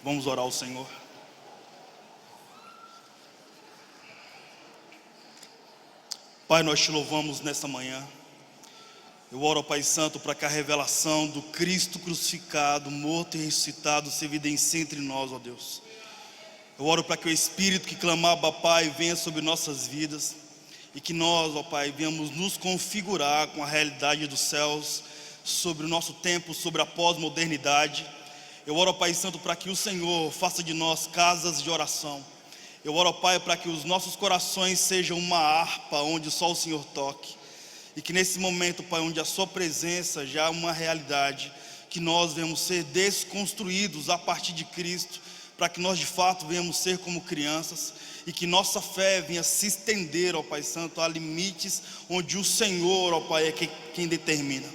Vamos orar ao Senhor. Pai, nós te louvamos nesta manhã. Eu oro, Pai Santo, para que a revelação do Cristo crucificado, morto e ressuscitado se evidencie entre nós, ó Deus. Eu oro para que o Espírito que clamava, Pai, venha sobre nossas vidas e que nós, ó Pai, venhamos nos configurar com a realidade dos céus sobre o nosso tempo, sobre a pós-modernidade. Eu oro, Pai Santo, para que o Senhor faça de nós casas de oração. Eu oro, Pai, para que os nossos corações sejam uma harpa onde só o Senhor toque. E que nesse momento, Pai, onde a sua presença já é uma realidade, que nós venhamos ser desconstruídos a partir de Cristo, para que nós de fato venhamos ser como crianças, e que nossa fé venha se estender, ó Pai Santo, a limites onde o Senhor, ó Pai, é quem determina.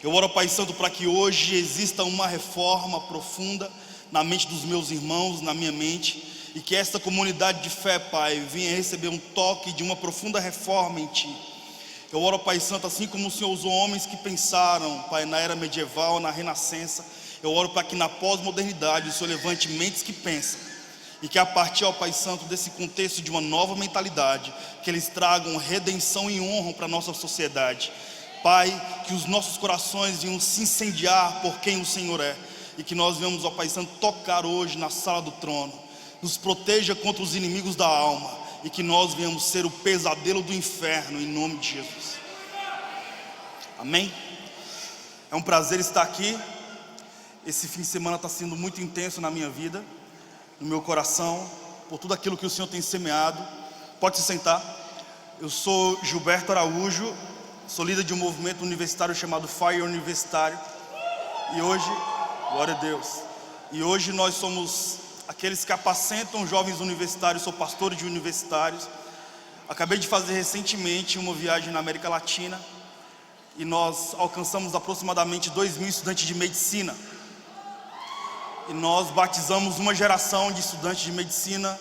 Eu oro, Pai Santo, para que hoje exista uma reforma profunda na mente dos meus irmãos, na minha mente, e que esta comunidade de fé, Pai, venha receber um toque de uma profunda reforma em Ti. Eu oro, Pai Santo, assim como o Senhor usou homens que pensaram, Pai, na era medieval, na renascença, eu oro para que na pós-modernidade o Senhor levante mentes que pensam, e que a partir, ó Pai Santo, desse contexto de uma nova mentalidade, que eles tragam redenção e honra para a nossa sociedade. Pai, que os nossos corações venham se incendiar por quem o Senhor é, e que nós venhamos, ó Pai Santo, tocar hoje na sala do trono. Nos proteja contra os inimigos da alma, e que nós venhamos ser o pesadelo do inferno, em nome de Jesus. Amém? É um prazer estar aqui. Esse fim de semana está sendo muito intenso na minha vida, no meu coração, por tudo aquilo que o Senhor tem semeado. Pode se sentar. Eu sou Gilberto Araújo, sou líder de um movimento universitário chamado Fire Universitário. E hoje, glória a Deus, e hoje nós somos aqueles que apacentam jovens universitários. Sou pastor de universitários. Acabei de fazer recentemente uma viagem na América Latina, e nós alcançamos aproximadamente 2.000 estudantes de medicina. E nós batizamos uma geração de estudantes de medicina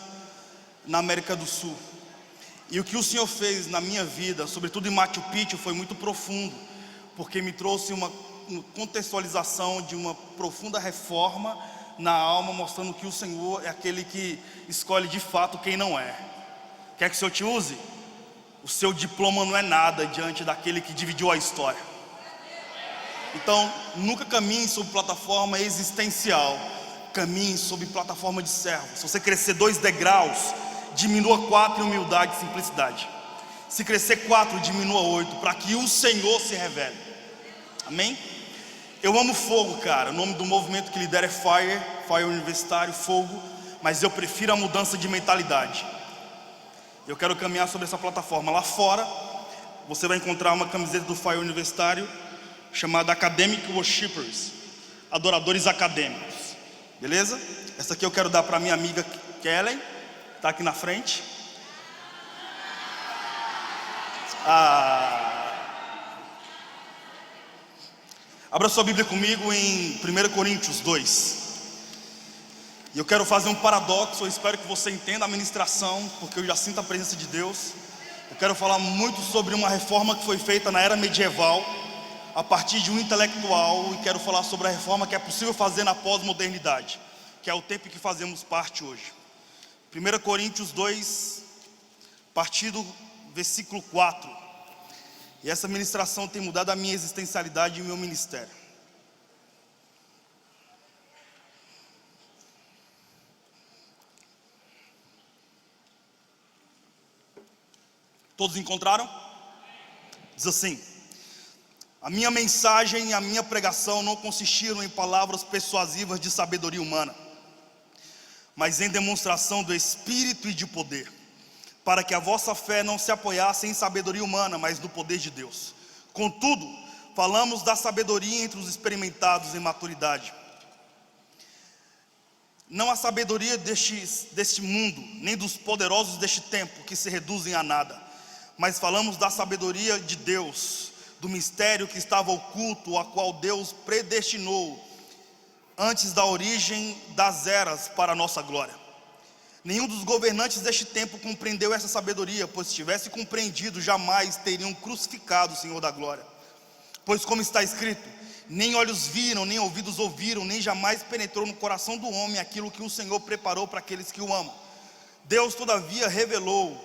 na América do Sul. E o que o Senhor fez na minha vida, sobretudo em Machu Picchu, foi muito profundo, porque me trouxe uma contextualização de uma profunda reforma na alma, mostrando que o Senhor é aquele que escolhe de fato quem não é. Quer que o Senhor te use? O seu diploma não é nada diante daquele que dividiu a história. Então, nunca caminhe sobre plataforma existencial, caminhe sobre plataforma de servo. Se você crescer 2 degraus, diminua 4 em humildade e simplicidade. Se crescer 4, diminua 8, para que o Senhor se revele. Amém? Eu amo fogo, cara. O nome do movimento que lidera é Fire Universitário, fogo. Mas eu prefiro a mudança de mentalidade. Eu quero caminhar sobre essa plataforma. Lá fora, você vai encontrar uma camiseta do Fire Universitário chamada Academic Worshippers, adoradores acadêmicos. Beleza? Essa aqui eu quero dar para minha amiga Kellen, está aqui na frente. Abra sua Bíblia comigo em 1 Coríntios 2. E eu quero fazer um paradoxo. Eu espero que você entenda a ministração, porque eu já sinto a presença de Deus. Eu quero falar muito sobre uma reforma que foi feita na era medieval, a partir de um intelectual, e quero falar sobre a reforma que é possível fazer na pós-modernidade, que é o tempo que fazemos parte hoje. 1 Coríntios 2, a partir do versículo 4. E essa ministração tem mudado a minha existencialidade e o meu ministério. Todos encontraram? Diz assim: a minha mensagem e a minha pregação não consistiram em palavras persuasivas de sabedoria humana, mas em demonstração do Espírito e de poder, para que a vossa fé não se apoiasse em sabedoria humana, mas no poder de Deus. Contudo, falamos da sabedoria entre os experimentados em maturidade. Não a sabedoria deste mundo, nem dos poderosos deste tempo, que se reduzem a nada, mas falamos da sabedoria de Deus, do mistério que estava oculto, a qual Deus predestinou antes da origem das eras para a nossa glória. Nenhum dos governantes deste tempo compreendeu essa sabedoria, pois se tivesse compreendido, jamais teriam crucificado o Senhor da glória. Pois como está escrito: Nem olhos viram, nem ouvidos ouviram, nem jamais penetrou no coração do homem aquilo que o Senhor preparou para aqueles que o amam. Deus, todavia, revelou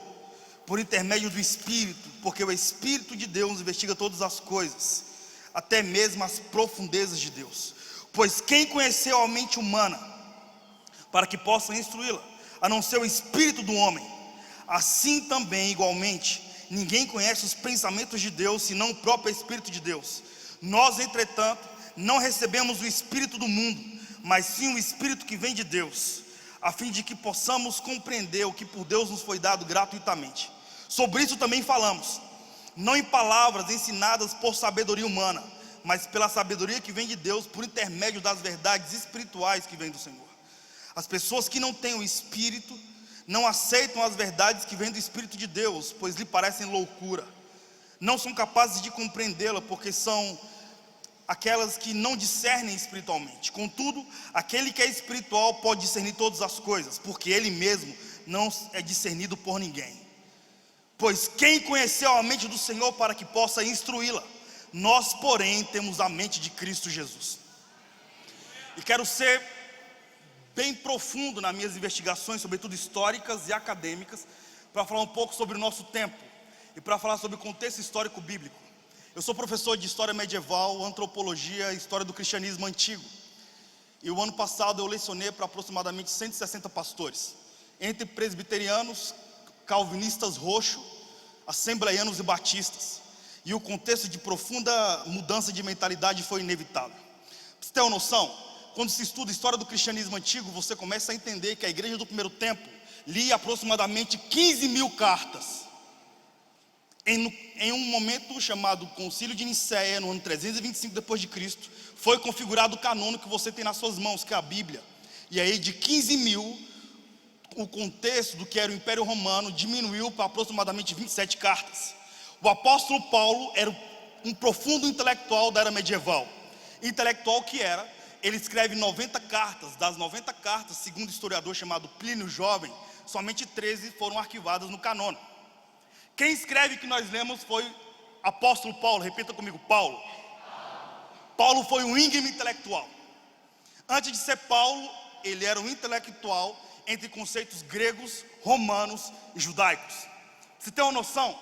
por intermédio do Espírito, porque o Espírito de Deus investiga todas as coisas, até mesmo as profundezas de Deus. Pois quem conheceu a mente humana, para que possa instruí-la, a não ser o Espírito do homem? Assim também, igualmente, ninguém conhece os pensamentos de Deus, senão o próprio Espírito de Deus. Nós, entretanto, não recebemos o Espírito do mundo, mas sim o Espírito que vem de Deus, a fim de que possamos compreender o que por Deus nos foi dado gratuitamente. Sobre isso também falamos, não em palavras ensinadas por sabedoria humana, mas pela sabedoria que vem de Deus, por intermédio das verdades espirituais que vêm do Senhor. As pessoas que não têm o Espírito não aceitam as verdades que vêm do Espírito de Deus, pois lhe parecem loucura. Não são capazes de compreendê-la, porque são aquelas que não discernem espiritualmente. Contudo, aquele que é espiritual pode discernir todas as coisas, porque ele mesmo não é discernido por ninguém. Pois quem conheceu a mente do Senhor para que possa instruí-la? Nós, porém, temos a mente de Cristo Jesus. E quero ser bem profundo nas minhas investigações, sobretudo históricas e acadêmicas, para falar um pouco sobre o nosso tempo e para falar sobre o contexto histórico bíblico. Eu sou professor de história medieval, antropologia e história do cristianismo antigo. E o ano passado eu lecionei para aproximadamente 160 pastores, entre presbiterianos, calvinistas roxo, assembleianos e batistas. E o contexto de profunda mudança de mentalidade foi inevitável. Para você ter uma noção, quando se estuda a história do cristianismo antigo, você começa a entender que a igreja do primeiro tempo lia aproximadamente 15 mil cartas. Em um momento chamado Concílio de Nicéia, no ano 325 depois de Cristo, foi configurado o canônico que você tem nas suas mãos, que é a Bíblia. E aí de 15 mil, o contexto do que era o Império Romano diminuiu para aproximadamente 27 cartas. O apóstolo Paulo era um profundo intelectual da era medieval. Intelectual que era, ele escreve 90 cartas. Das 90 cartas, segundo o historiador chamado Plínio Jovem, somente 13 foram arquivadas no canônico. Quem escreve que nós lemos foi apóstolo Paulo. Repita comigo, Paulo. Paulo foi um íngreme intelectual. Antes de ser Paulo, ele era um intelectual entre conceitos gregos, romanos e judaicos. Você tem uma noção?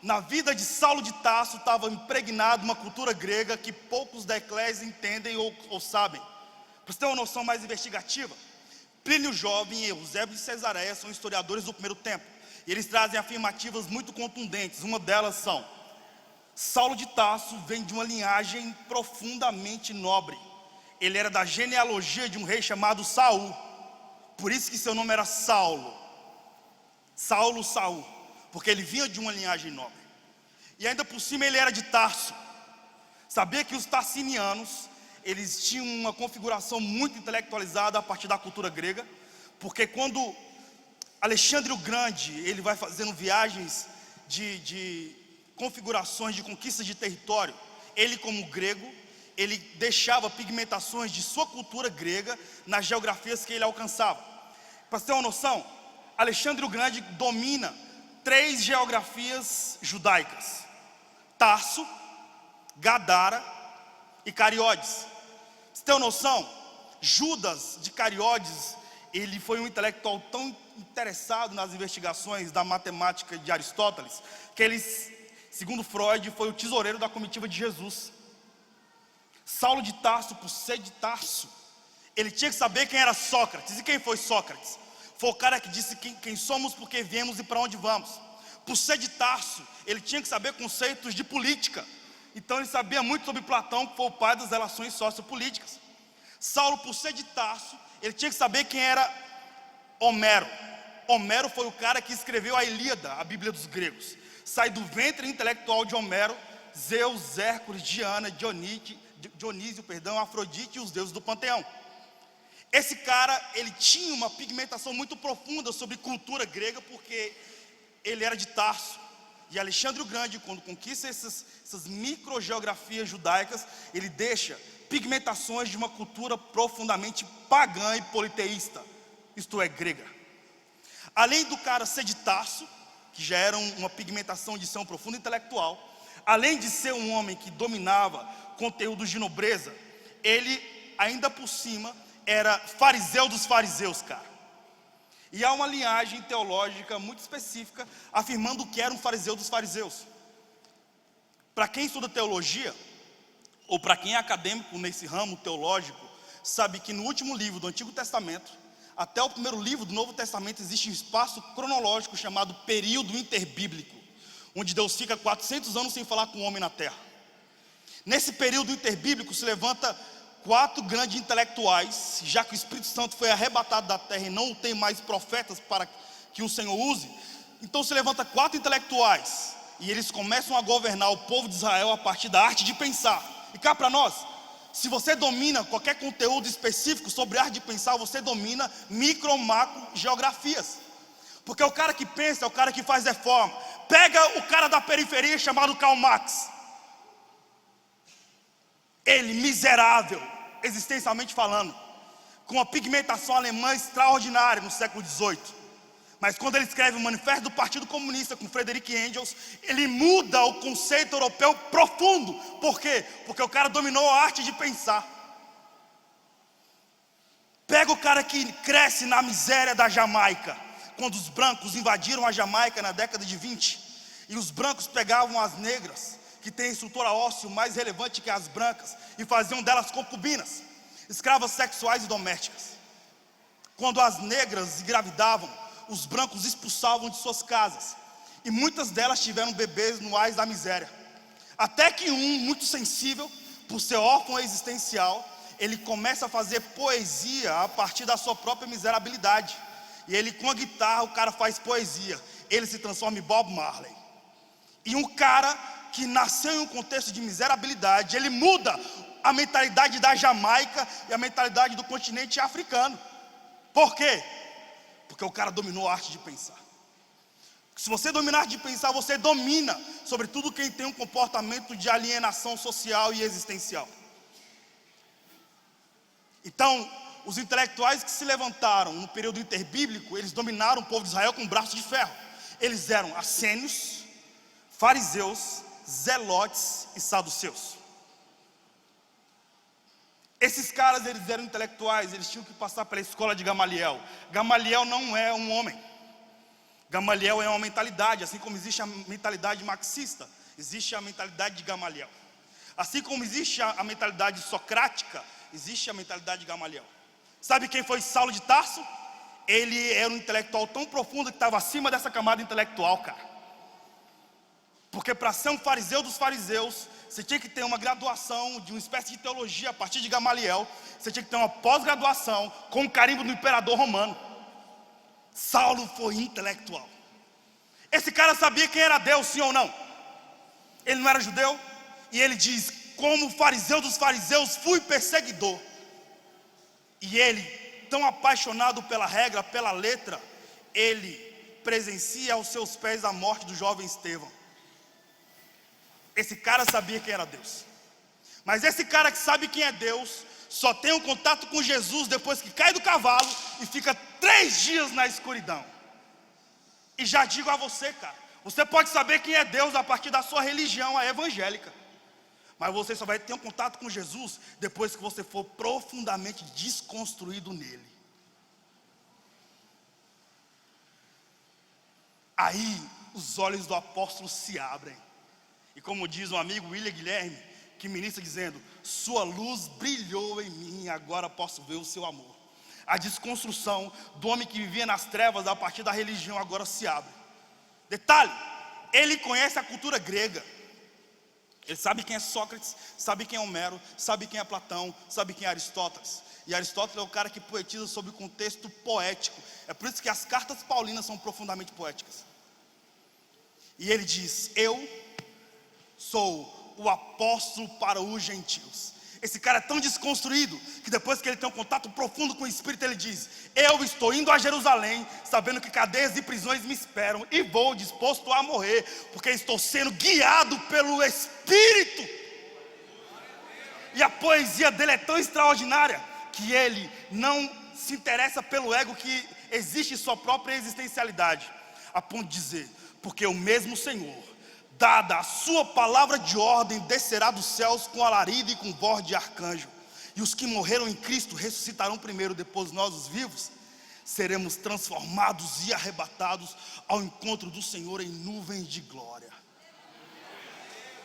Na vida de Saulo de Tarso estava impregnada uma cultura grega que poucos da eclésia entendem ou sabem. Para você ter uma noção mais investigativa, Plínio Jovem e Eusébio de Cesareia são historiadores do primeiro tempo. E eles trazem afirmativas muito contundentes. Uma delas são: Saulo de Tarso vem de uma linhagem profundamente nobre. Ele era da genealogia de um rei chamado Saul. Por isso que seu nome era Saulo. Saul, porque ele vinha de uma linhagem nobre. E ainda por cima ele era de Tarso. Sabia que os tarsinianos, eles tinham uma configuração muito intelectualizada a partir da cultura grega, porque quando Alexandre o Grande, ele vai fazendo viagens de configurações de conquista de território, ele como grego, ele deixava pigmentações de sua cultura grega nas geografias que ele alcançava. Para você ter uma noção, Alexandre o Grande domina 3 geografias judaicas: Tarso, Gadara e Cariódes. Você tem uma noção? Judas de Cariódes, ele foi um intelectual tão interessado nas investigações da matemática de Aristóteles, que ele, segundo Freud, foi o tesoureiro da comitiva de Jesus. Saulo de Tarso, por ser de Tarso, ele tinha que saber quem era Sócrates. E quem foi Sócrates? Foi o cara que disse quem somos, porque viemos e para onde vamos. Por ser de Tarso, ele tinha que saber conceitos de política. Então ele sabia muito sobre Platão, que foi o pai das relações sociopolíticas. Saulo, por ser de Tarso, ele tinha que saber quem era Homero. Homero foi o cara que escreveu a Ilíada, a Bíblia dos gregos. Sai do ventre intelectual de Homero Zeus, Hércules, Diana, Dionísio, Afrodite e os deuses do panteão. Esse cara, ele tinha uma pigmentação muito profunda sobre cultura grega, porque ele era de Tarso. E Alexandre o Grande, quando conquista essas microgeografias judaicas, ele deixa pigmentações de uma cultura profundamente pagã e politeísta, isto é, grega. Além do cara ser de Tarso, que já era uma pigmentação de ser um profundo intelectual, Além de ser um homem que dominava conteúdos de nobreza, ele ainda por cima era fariseu dos fariseus, cara. E há uma linhagem teológica muito específica afirmando que era um fariseu dos fariseus. Para quem estuda teologia, ou para quem é acadêmico nesse ramo teológico, sabe que no último livro do Antigo Testamento, até o primeiro livro do Novo Testamento, existe um espaço cronológico chamado período interbíblico, onde Deus fica 400 anos sem falar com o homem na terra. Nesse período interbíblico se levanta 4 grandes intelectuais, já que o Espírito Santo foi arrebatado da terra e não tem mais profetas para que o Senhor use. Então se levanta 4 intelectuais e eles começam a governar o povo de Israel a partir da arte de pensar. E cá para nós, se você domina qualquer conteúdo específico sobre arte de pensar, você domina micro, macro geografias. Porque o cara que pensa é o cara que faz reforma. Pega o cara da periferia chamado Karl Marx. Ele, miserável, existencialmente falando, com uma pigmentação alemã extraordinária no século XVIII. Mas quando ele escreve o Manifesto do Partido Comunista com Friedrich Engels, ele muda o conceito europeu profundo. Por quê? Porque o cara dominou a arte de pensar. Pega o cara que cresce na miséria da Jamaica, quando os brancos invadiram a Jamaica na década de 20, e os brancos pegavam as negras, que têm estrutura óssea mais relevante que as brancas, e faziam delas concubinas, escravas sexuais e domésticas. Quando as negras engravidavam, os brancos expulsavam de suas casas, e muitas delas tiveram bebês no ais da miséria. Até que um, muito sensível, por ser órfão existencial, ele começa a fazer poesia a partir da sua própria miserabilidade. E ele, com a guitarra, o cara faz poesia. Ele se transforma em Bob Marley. E um cara que nasceu em um contexto de miserabilidade, ele muda a mentalidade da Jamaica e a mentalidade do continente africano. Por quê? Porque o cara dominou a arte de pensar. Se você dominar a arte de pensar, você domina, sobretudo quem tem um comportamento de alienação social e existencial. Então, os intelectuais que se levantaram no período interbíblico, eles dominaram o povo de Israel com um braço de ferro. Eles eram assênios, fariseus, zelotes e saduceus. Esses caras, eles eram intelectuais, eles tinham que passar pela escola de Gamaliel. Gamaliel não é um homem. Gamaliel é uma mentalidade, assim como existe a mentalidade marxista, existe a mentalidade de Gamaliel. Assim como existe a mentalidade socrática, existe a mentalidade de Gamaliel. Sabe quem foi Saulo de Tarso? Ele era um intelectual tão profundo que estava acima dessa camada intelectual, cara. Porque para ser um fariseu dos fariseus, você tinha que ter uma graduação de uma espécie de teologia a partir de Gamaliel. Você tinha que ter uma pós-graduação com o carimbo do imperador romano. Saulo foi intelectual. Esse cara sabia quem era Deus, sim ou não? Ele não era judeu. E ele diz, como fariseu dos fariseus, fui perseguidor. E ele, tão apaixonado pela regra, pela letra, ele presencia aos seus pés a morte do jovem Estevão. Esse cara sabia quem era Deus. Mas esse cara que sabe quem é Deus, só tem um contato com Jesus depois que cai do cavalo e fica 3 dias na escuridão. E já digo a você, cara, você pode saber quem é Deus a partir da sua religião, a evangélica. Mas você só vai ter um contato com Jesus depois que você for profundamente desconstruído nele. Aí os olhos do apóstolo se abrem. E como diz um amigo, William Guilherme, que ministra dizendo, sua luz brilhou em mim, agora posso ver o seu amor. A desconstrução do homem que vivia nas trevas a partir da religião agora se abre. Detalhe, ele conhece a cultura grega. Ele sabe quem é Sócrates, sabe quem é Homero, sabe quem é Platão, sabe quem é Aristóteles. E Aristóteles é o cara que poetiza sobre o contexto poético. É por isso que as cartas paulinas são profundamente poéticas. E ele diz, eu sou o apóstolo para os gentios. Esse cara é tão desconstruído que depois que ele tem um contato profundo com o Espírito, ele diz, eu estou indo a Jerusalém, sabendo que cadeias e prisões me esperam, e vou disposto a morrer, porque estou sendo guiado pelo Espírito. E a poesia dele é tão extraordinária que ele não se interessa pelo ego que existe em sua própria existencialidade, a ponto de dizer, porque o mesmo Senhor dada a sua palavra de ordem, descerá dos céus com alarido e com voz de arcanjo. E os que morreram em Cristo ressuscitarão primeiro, depois nós, os vivos, seremos transformados e arrebatados ao encontro do Senhor em nuvens de glória.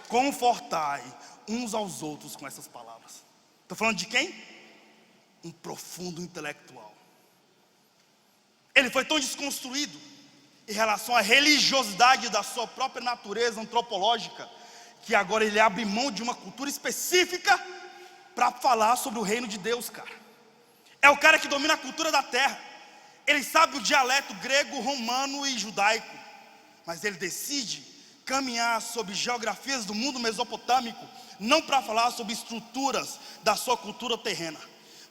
Confortai uns aos outros com essas palavras. Estou falando de quem? Um profundo intelectual. Ele foi tão desconstruído em relação à religiosidade da sua própria natureza antropológica, que agora ele abre mão de uma cultura específica para falar sobre o reino de Deus, cara. É o cara que domina a cultura da terra. Ele sabe o dialeto grego, romano e judaico, mas ele decide caminhar sobre geografias do mundo mesopotâmico, não para falar sobre estruturas da sua cultura terrena,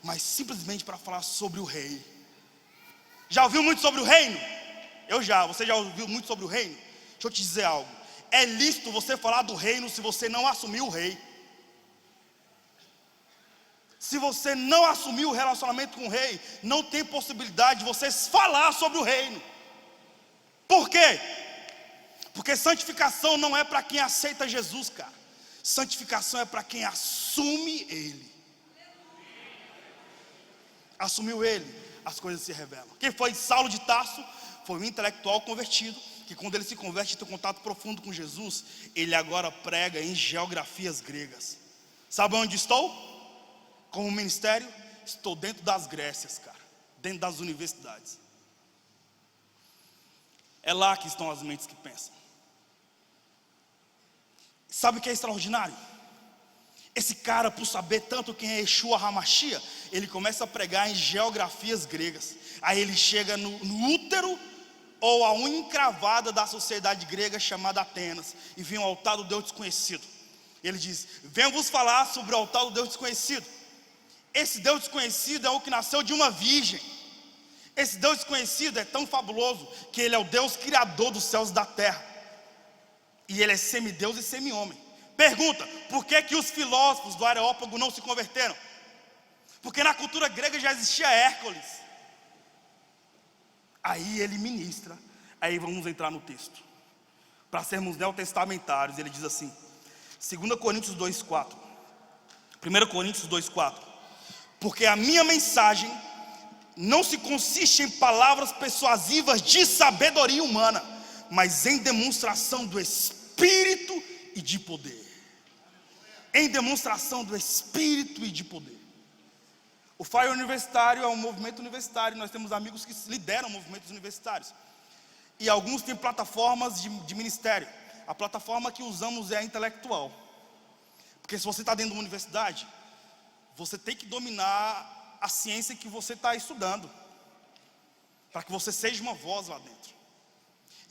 mas simplesmente para falar sobre o rei. Já ouviu muito sobre o reino? Você já ouviu muito sobre o reino? Deixa eu te dizer algo. É lícito você falar do reino se você não assumir o rei. Se você não assumir o relacionamento com o rei, não tem possibilidade de você falar sobre o reino. Por quê? Porque santificação não é para quem aceita Jesus, cara. Santificação é para quem assume Ele. Assumiu Ele, as coisas se revelam. Quem foi Saulo de Tarso? Foi um intelectual convertido, que quando ele se converte e tem contato profundo com Jesus, ele agora prega em geografias gregas. Sabe onde estou? Como ministério, estou dentro das Grécias, cara. Dentro das universidades. É lá que estão as mentes que pensam. Sabe o que é extraordinário? Esse cara, por saber tanto quem é Yeshua HaMashiach, ele começa a pregar em geografias gregas. Aí ele chega no útero ou a unha encravada da sociedade grega chamada Atenas, e vem o altar do Deus desconhecido. Ele diz: venho vos falar sobre o altar do Deus desconhecido. Esse Deus desconhecido é o que nasceu de uma virgem. Esse Deus desconhecido é tão fabuloso que ele é o Deus criador dos céus e da terra, e ele é semideus e semi-homem. Pergunta: por que os filósofos do Areópago não se converteram? Porque na cultura grega já existia Hércules. Aí ele ministra. Aí vamos entrar no texto, para sermos neotestamentários. Ele diz assim, 2 Coríntios 2,4. 1 Coríntios 2,4. Porque a minha mensagem não se consiste em palavras persuasivas de sabedoria humana, mas em demonstração do Espírito e de poder. Em demonstração do Espírito e de poder. O Fire Universitário é um movimento universitário. Nós temos amigos que lideram movimentos universitários. E alguns têm plataformas de ministério. A plataforma que usamos é a intelectual. Porque se você está dentro de uma universidade, você tem que dominar a ciência que você está estudando, para que você seja uma voz lá dentro.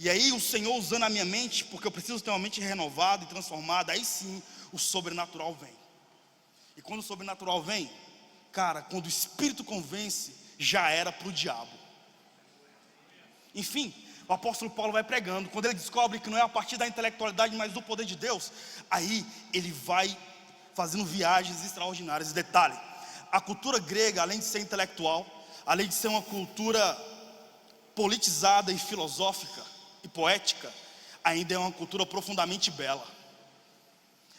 E aí o Senhor usando a minha mente, porque eu preciso ter uma mente renovada e transformada, aí sim o sobrenatural vem. E quando o sobrenatural vem, cara, quando o Espírito convence, já era para o diabo. Enfim, o apóstolo Paulo vai pregando. Quando ele descobre que não é a partir da intelectualidade, mas do poder de Deus, aí ele vai fazendo viagens extraordinárias. Detalhe: a cultura grega, além de ser intelectual, além de ser uma cultura politizada e filosófica e poética, ainda é uma cultura profundamente bela.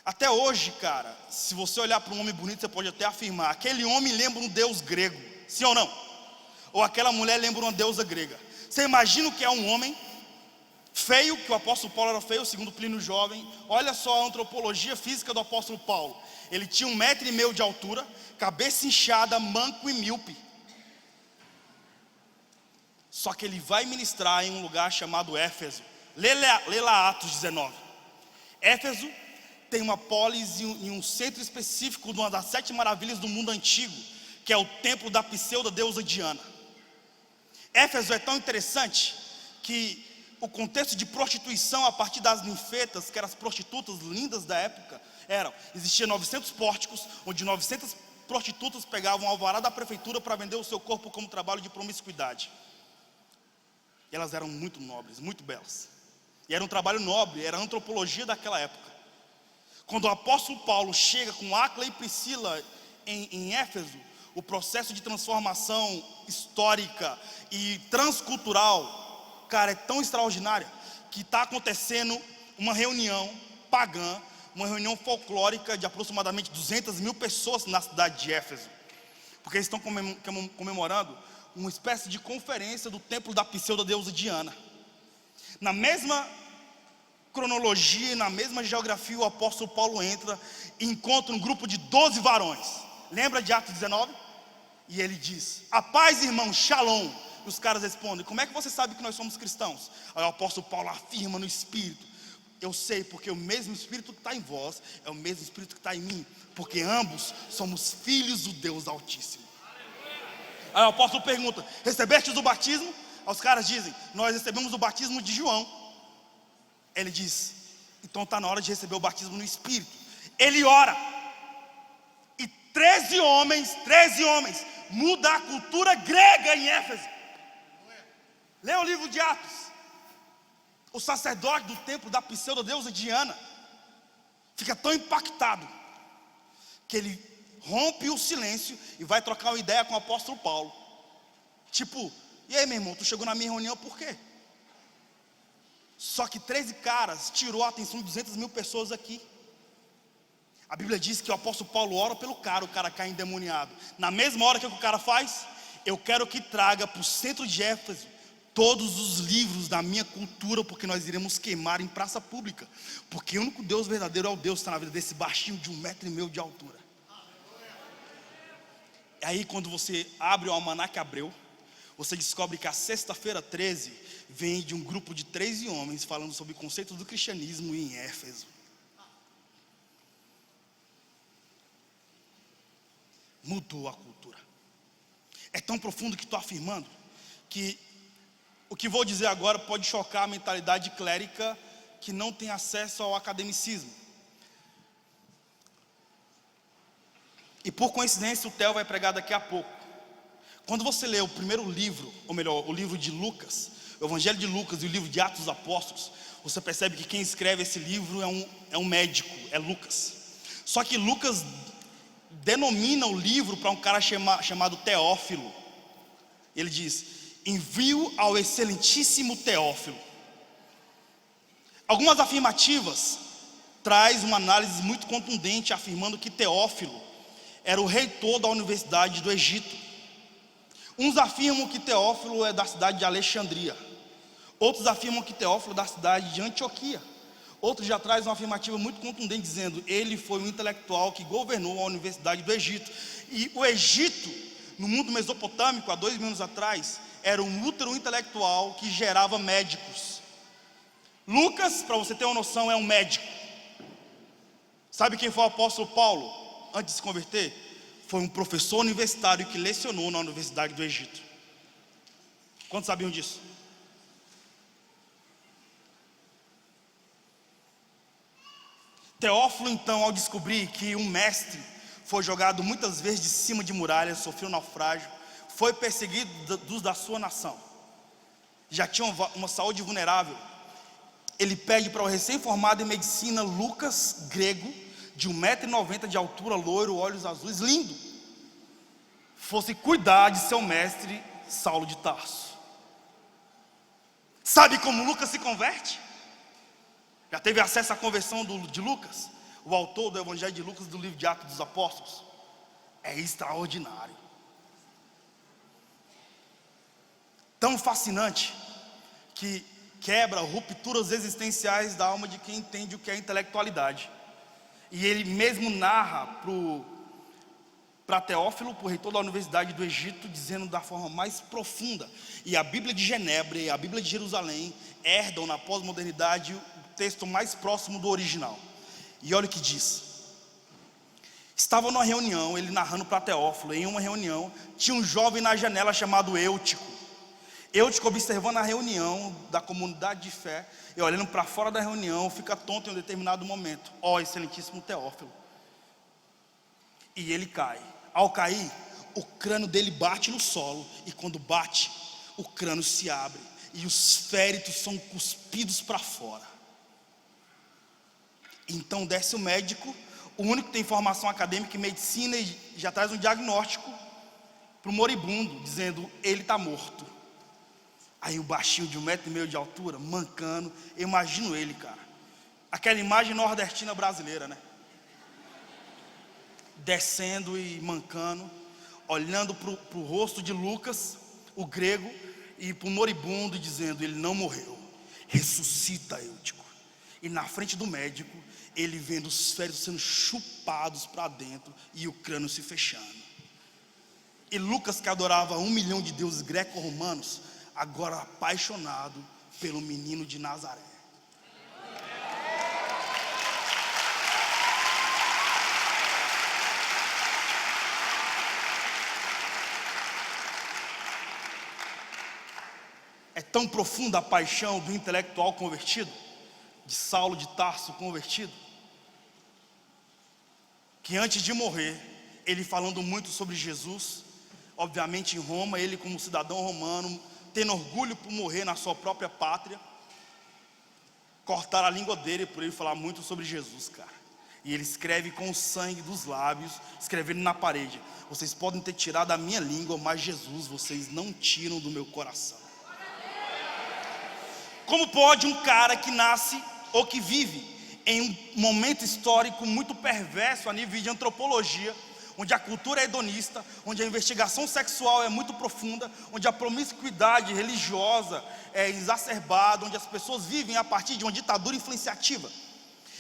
Até hoje, cara, se você olhar para um homem bonito, você pode até afirmar: aquele homem lembra um deus grego, sim ou não? Ou aquela mulher lembra uma deusa grega. Você imagina o que é um homem feio, que o apóstolo Paulo era feio, segundo Plínio Jovem. Olha só a antropologia física do apóstolo Paulo. Ele tinha 1,5 metro de altura, cabeça inchada, manco e míope. Só que ele vai ministrar em um lugar chamado Éfeso. Lê lá Atos 19. Éfeso tem uma polis e um centro específico de uma das 7 maravilhas do mundo antigo, que é o templo da pseudo-deusa Diana. Éfeso é tão interessante que o contexto de prostituição a partir das ninfetas, que eram as prostitutas lindas da época, existia 900 pórticos, onde 900 prostitutas pegavam o alvará da prefeitura para vender o seu corpo como trabalho de promiscuidade. E elas eram muito nobres, muito belas. E era um trabalho nobre, era a antropologia daquela época. Quando o apóstolo Paulo chega com Áquila e Priscila em Éfeso, o processo de transformação histórica e transcultural, cara, é tão extraordinário, que está acontecendo uma reunião pagã, uma reunião folclórica de aproximadamente 200 mil pessoas na cidade de Éfeso, porque eles estão comemorando uma espécie de conferência do templo da pseudodeusa Diana. Na mesma cronologia e na mesma geografia, o apóstolo Paulo entra e encontra um grupo de 12 varões. Lembra de Atos 19? E ele diz: a paz, irmão, shalom. E os caras respondem: como é que você sabe que nós somos cristãos? Aí o apóstolo Paulo afirma no Espírito: eu sei, porque o mesmo Espírito que está em vós é o mesmo Espírito que está em mim, porque ambos somos filhos do Deus Altíssimo. Aí o apóstolo pergunta: recebestes o batismo? Aí os caras dizem: nós recebemos o batismo de João. Ele diz: então está na hora de receber o batismo no Espírito. Ele ora, e 13 homens muda a cultura grega em Éfeso. Lê o livro de Atos. O sacerdote do templo da pseudodeusa Diana fica tão impactado que ele rompe o silêncio e vai trocar uma ideia com o apóstolo Paulo. Tipo: e aí, meu irmão, tu chegou na minha reunião por quê? Só que 13 caras tirou a atenção de 200 mil pessoas aqui. A Bíblia diz que o apóstolo Paulo ora pelo cara, o cara cai endemoniado. Na mesma hora, que o cara faz? Eu quero que traga para o centro de Éfeso todos os livros da minha cultura, porque nós iremos queimar em praça pública. Porque o único Deus verdadeiro é o Deus que está na vida desse baixinho de 1,5 metro de altura. E aí, quando você abre o Almanaque Abreu, você descobre que a sexta-feira 13 vem de um grupo de 13 homens falando sobre conceitos do cristianismo em Éfeso. Mudou a cultura. É tão profundo que estou afirmando que o que vou dizer agora pode chocar a mentalidade clérica que não tem acesso ao academicismo. E por coincidência o Theo vai pregar daqui a pouco. Quando você lê o primeiro livro, ou melhor, o livro de Lucas, o Evangelho de Lucas e o livro de Atos dos Apóstolos, você percebe que quem escreve esse livro é um médico, é Lucas. Só que Lucas denomina o livro para um cara chamado Teófilo. Ele diz: envio ao excelentíssimo Teófilo. Algumas afirmativas traz uma análise muito contundente, afirmando que Teófilo era o reitor da Universidade do Egito. Uns afirmam que Teófilo é da cidade de Alexandria. Outros afirmam que Teófilo é da cidade de Antioquia. Outros já trazem uma afirmativa muito contundente, dizendo: ele foi um intelectual que governou a Universidade do Egito. E o Egito, no mundo mesopotâmico, há 2.000 anos atrás, era um útero intelectual que gerava médicos. Lucas, para você ter uma noção, é um médico. Sabe quem foi o apóstolo Paulo antes de se converter? Foi um professor universitário que lecionou na Universidade do Egito. Quantos sabiam disso? Teófilo, então, ao descobrir que um mestre foi jogado muitas vezes de cima de muralhas, sofreu naufrágio, foi perseguido dos da sua nação, já tinha uma saúde vulnerável, ele pede para o recém-formado em medicina Lucas, grego, de 1,90 m de altura, loiro, olhos azuis, lindo, fosse cuidar de seu mestre Saulo de Tarso. Sabe como Lucas se converte? Já teve acesso à conversão de Lucas? O autor do Evangelho de Lucas, do livro de Atos dos Apóstolos. É extraordinário. Tão fascinante que quebra rupturas existenciais da alma de quem entende o que é intelectualidade. E ele mesmo narra para Teófilo, para o reitor da Universidade do Egito, dizendo da forma mais profunda. E a Bíblia de Genebra e a Bíblia de Jerusalém herdam na pós-modernidade o texto mais próximo do original. E olha o que diz: estava numa reunião, ele narrando para Teófilo, em uma reunião, tinha um jovem na janela chamado Eutico. Eutico, observando a reunião da comunidade de fé, e olhando para fora da reunião, fica tonto em um determinado momento. Ó, excelentíssimo Teófilo. E ele cai. Ao cair, o crânio dele bate no solo, e quando bate, o crânio se abre, e os féritos são cuspidos para fora. Então desce o médico, o único que tem formação acadêmica em medicina, e já traz um diagnóstico para o moribundo, dizendo: ele está morto. Aí o baixinho de 1,5 m de altura, mancando, eu imagino ele, cara, Aquela imagem nordestina brasileira, né? Descendo e mancando, olhando para o rosto de Lucas, o grego, e para o moribundo, e dizendo: ele não morreu, ressuscita, Eutico. E na frente do médico, ele vendo os féritos sendo chupados para dentro e o crânio se fechando. E Lucas, que adorava 1 milhão de deuses greco-romanos, agora apaixonado pelo menino de Nazaré. É tão profunda a paixão do intelectual convertido, de Saulo de Tarso convertido, que antes de morrer, ele falando muito sobre Jesus, obviamente em Roma, ele como cidadão romano, tendo orgulho por morrer na sua própria pátria, cortaram a língua dele por ele falar muito sobre Jesus, cara. E ele escreve com o sangue dos lábios, escrevendo na parede: vocês podem ter tirado a minha língua, mas Jesus vocês não tiram do meu coração. Como pode um cara que nasce ou que vive em um momento histórico muito perverso a nível de antropologia, onde a cultura é hedonista, onde a investigação sexual é muito profunda, onde a promiscuidade religiosa é exacerbada, onde as pessoas vivem a partir de uma ditadura influenciativa,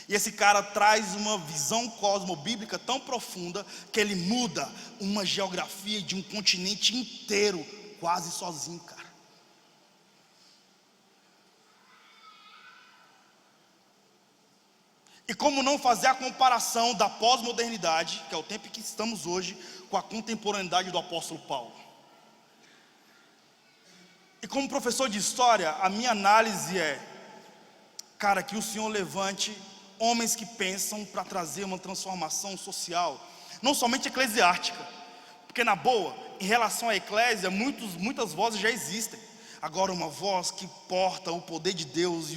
e esse cara traz uma visão cosmobíblica tão profunda que ele muda uma geografia de um continente inteiro quase sozinho, cara. E como não fazer a comparação da pós-modernidade, que é o tempo em que estamos hoje, com a contemporaneidade do apóstolo Paulo? E como professor de história, a minha análise é: cara, que o Senhor levante homens que pensam para trazer uma transformação social, não somente eclesiástica, porque na boa, em relação à eclésia, muitas vozes já existem. Agora uma voz que porta o poder de Deus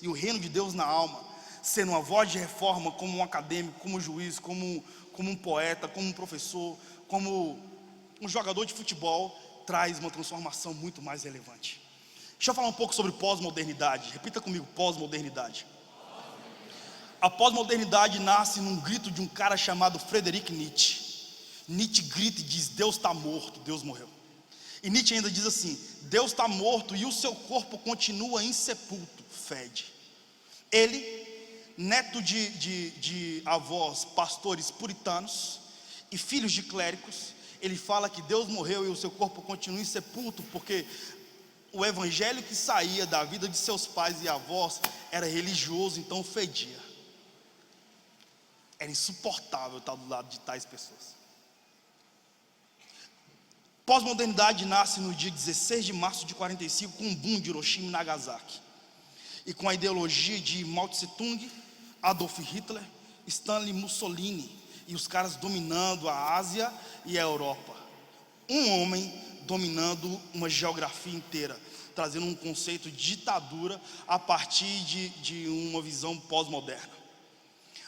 e o reino de Deus na alma, sendo uma voz de reforma, como um acadêmico, como um juiz, como um poeta, como um professor, como um jogador de futebol, traz uma transformação muito mais relevante. Deixa eu falar um pouco sobre pós-modernidade. Repita comigo: pós-modernidade. A pós-modernidade nasce num grito de um cara chamado Friedrich Nietzsche. Nietzsche grita e diz: Deus está morto, Deus morreu. E Nietzsche ainda diz assim: Deus está morto e o seu corpo continua insepulto, fede. Ele, neto de avós pastores puritanos e filhos de clérigos, ele fala que Deus morreu e o seu corpo continua insepulto, porque o evangelho que saía da vida de seus pais e avós era religioso, então fedia. Era insuportável estar do lado de tais pessoas. Pós-modernidade nasce no dia 16 de março de 45, com o boom de Hiroshima e Nagasaki, e com a ideologia de Mao Tse Tung, Adolf Hitler, Stanley Mussolini, e os caras dominando a Ásia e a Europa. Um homem dominando uma geografia inteira, trazendo um conceito de ditadura a partir de uma visão pós-moderna.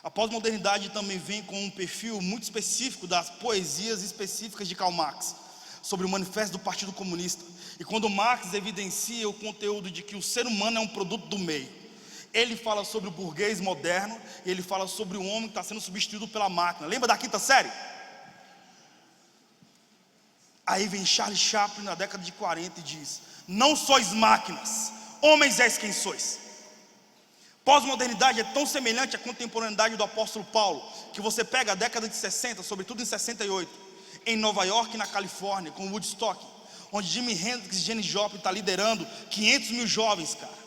A pós-modernidade também vem com um perfil muito específico das poesias específicas de Karl Marx, sobre o manifesto do Partido Comunista. E quando Marx evidencia o conteúdo de que o ser humano é um produto do meio, ele fala sobre o burguês moderno, e ele fala sobre o homem que está sendo substituído pela máquina. Lembra da quinta série? Aí vem Charlie Chaplin na década de 40 e diz: não sois máquinas, homens és quem sois. Pós-modernidade é tão semelhante à contemporaneidade do apóstolo Paulo, que você pega a década de 60, sobretudo em 68, em Nova York, na Califórnia, com Woodstock, onde Jimi Hendrix e Janis Joplin está liderando 500 mil jovens, cara,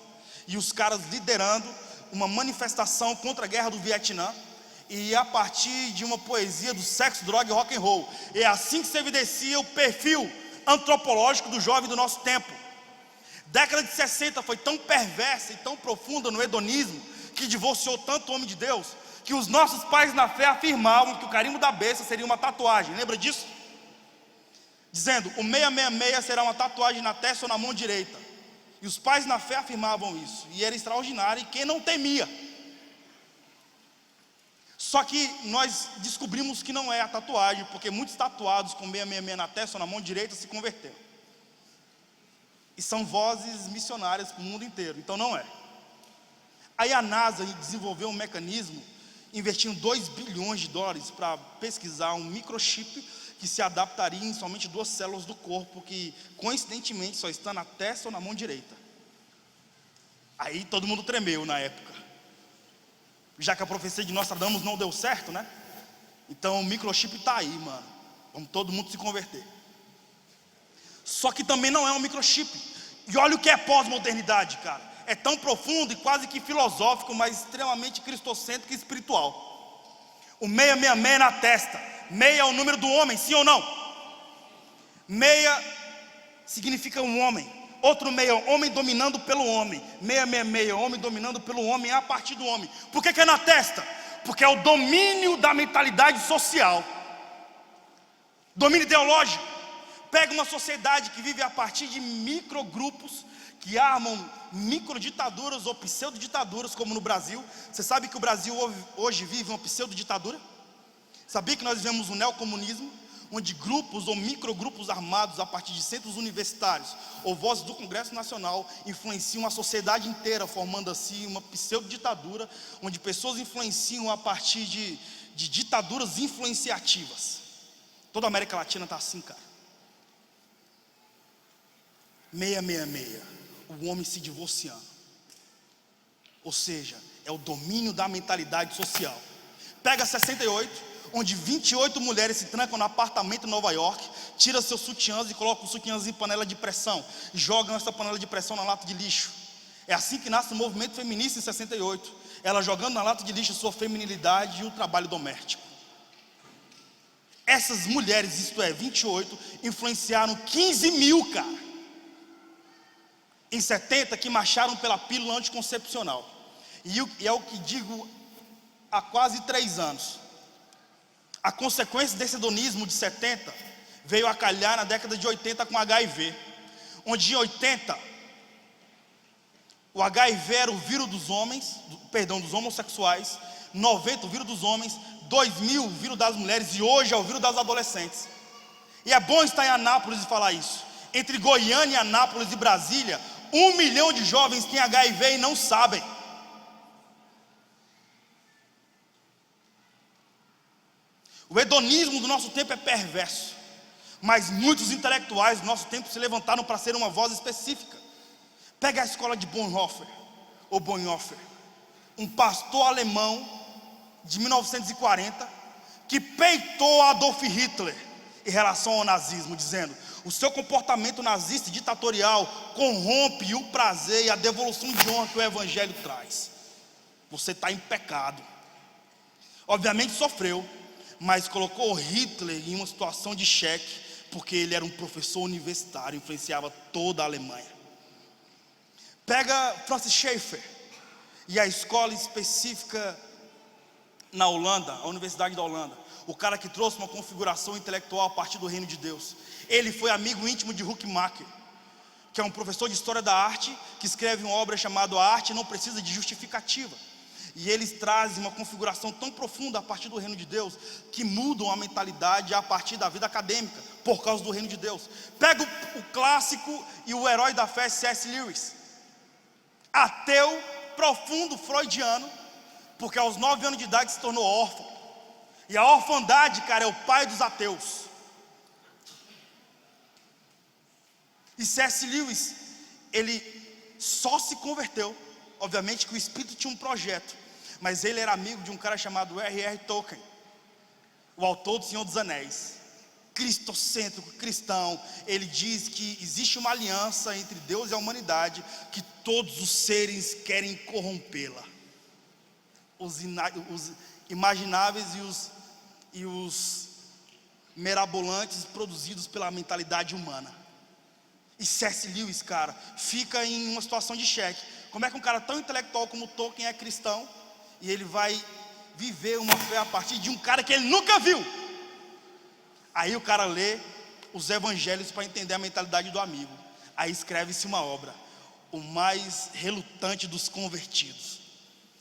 e os caras liderando uma manifestação contra a guerra do Vietnã, e a partir de uma poesia do sexo, droga e rock and roll. É assim que se evidencia o perfil antropológico do jovem do nosso tempo. Década de 60 foi tão perversa e tão profunda no hedonismo, que divorciou tanto o homem de Deus, que os nossos pais na fé afirmavam que o carimbo da besta seria uma tatuagem. Lembra disso? Dizendo: o 666 será uma tatuagem na testa ou na mão direita. E os pais na fé afirmavam isso, e era extraordinário, e quem não temia. Só que nós descobrimos que não é a tatuagem, porque muitos tatuados com 666 na testa ou na mão direita se converteram. E são vozes missionárias para o mundo inteiro, então não é. Aí a NASA desenvolveu um mecanismo, investindo $2 bilhões para pesquisar um microchip que se adaptaria em somente 2 células do corpo, que coincidentemente só está na testa ou na mão direita. Aí todo mundo tremeu na época, já que a profecia de Nostradamus não deu certo, né? Então o microchip está aí, mano. Vamos todo mundo se converter. Só que também não é um microchip. E olha o que é pós-modernidade, cara. É tão profundo e quase que filosófico, mas extremamente cristocêntrico e espiritual. O 666 na testa. 6 é o número do homem, sim ou não? 6 significa um homem. Outro 6 é homem dominando pelo homem. 666 é homem dominando pelo homem a partir do homem. Por que é na testa? Porque é o domínio da mentalidade social. Domínio ideológico. Pega uma sociedade que vive a partir de microgrupos que armam microditaduras ou pseudoditaduras, como no Brasil. Você sabe que o Brasil hoje vive uma pseudoditadura? Sabia que nós vivemos um neocomunismo, onde grupos ou microgrupos armados a partir de centros universitários ou vozes do Congresso Nacional influenciam a sociedade inteira, formando assim uma pseudoditadura, onde pessoas influenciam a partir de ditaduras influenciativas. Toda a América Latina está assim, cara. 666, o homem se divorciando. Ou seja, é o domínio da mentalidade social. Pega 68, onde 28 mulheres se trancam no apartamento em Nova York, tiram seus sutiãs e colocam os sutiãs em panela de pressão, e jogam essa panela de pressão na lata de lixo. É assim que nasce o movimento feminista em 68, ela jogando na lata de lixo sua feminilidade e o trabalho doméstico. Essas mulheres, isto é, 28, influenciaram 15 mil, cara, em 70, que marcharam pela pílula anticoncepcional. E é o que digo há quase 3 anos. A consequência desse hedonismo de 70 veio a calhar na década de 80 com HIV, onde em 80 o HIV era o vírus dos homens, dos homossexuais, 90 o vírus dos homens, 2000 o vírus das mulheres e hoje é o vírus das adolescentes. E é bom estar em Anápolis e falar isso. Entre Goiânia, Anápolis e Brasília, 1 milhão de jovens têm HIV e não sabem. O hedonismo do nosso tempo é perverso, mas muitos intelectuais do nosso tempo se levantaram para ser uma voz específica. Pega a escola de Bonhoeffer, um pastor alemão de 1940, que peitou Adolf Hitler em relação ao nazismo, dizendo: o seu comportamento nazista e ditatorial corrompe o prazer e a devolução de honra que o evangelho traz. Você está em pecado. Obviamente sofreu, mas colocou Hitler em uma situação de cheque, porque ele era um professor universitário, influenciava toda a Alemanha. Pega Francis Schaeffer e a escola específica na Holanda, a Universidade da Holanda, o cara que trouxe uma configuração intelectual a partir do reino de Deus. Ele foi amigo íntimo de Huckmacher, que é um professor de história da arte, que escreve uma obra chamada A Arte Não Precisa de Justificativa. E eles trazem uma configuração tão profunda a partir do reino de Deus, que mudam a mentalidade a partir da vida acadêmica, por causa do reino de Deus. Pega o clássico e o herói da fé, C.S. Lewis, ateu, profundo, freudiano, porque aos 9 anos de idade se tornou órfão. E a orfandade, cara, é o pai dos ateus. E C.S. Lewis, ele só se converteu, obviamente que o Espírito tinha um projeto, mas ele era amigo de um cara chamado R.R. Tolkien, o autor do Senhor dos Anéis, cristocêntrico, cristão. Ele diz que existe uma aliança entre Deus e a humanidade, que todos os seres querem corrompê-la, os imagináveis e os mirabolantes produzidos pela mentalidade humana. E C.S. Lewis, cara, fica em uma situação de cheque. Como é que um cara tão intelectual como Tolkien é cristão e ele vai viver uma fé a partir de um cara que ele nunca viu? Aí o cara lê os evangelhos para entender a mentalidade do amigo. Aí escreve-se uma obra, O Mais Relutante dos Convertidos.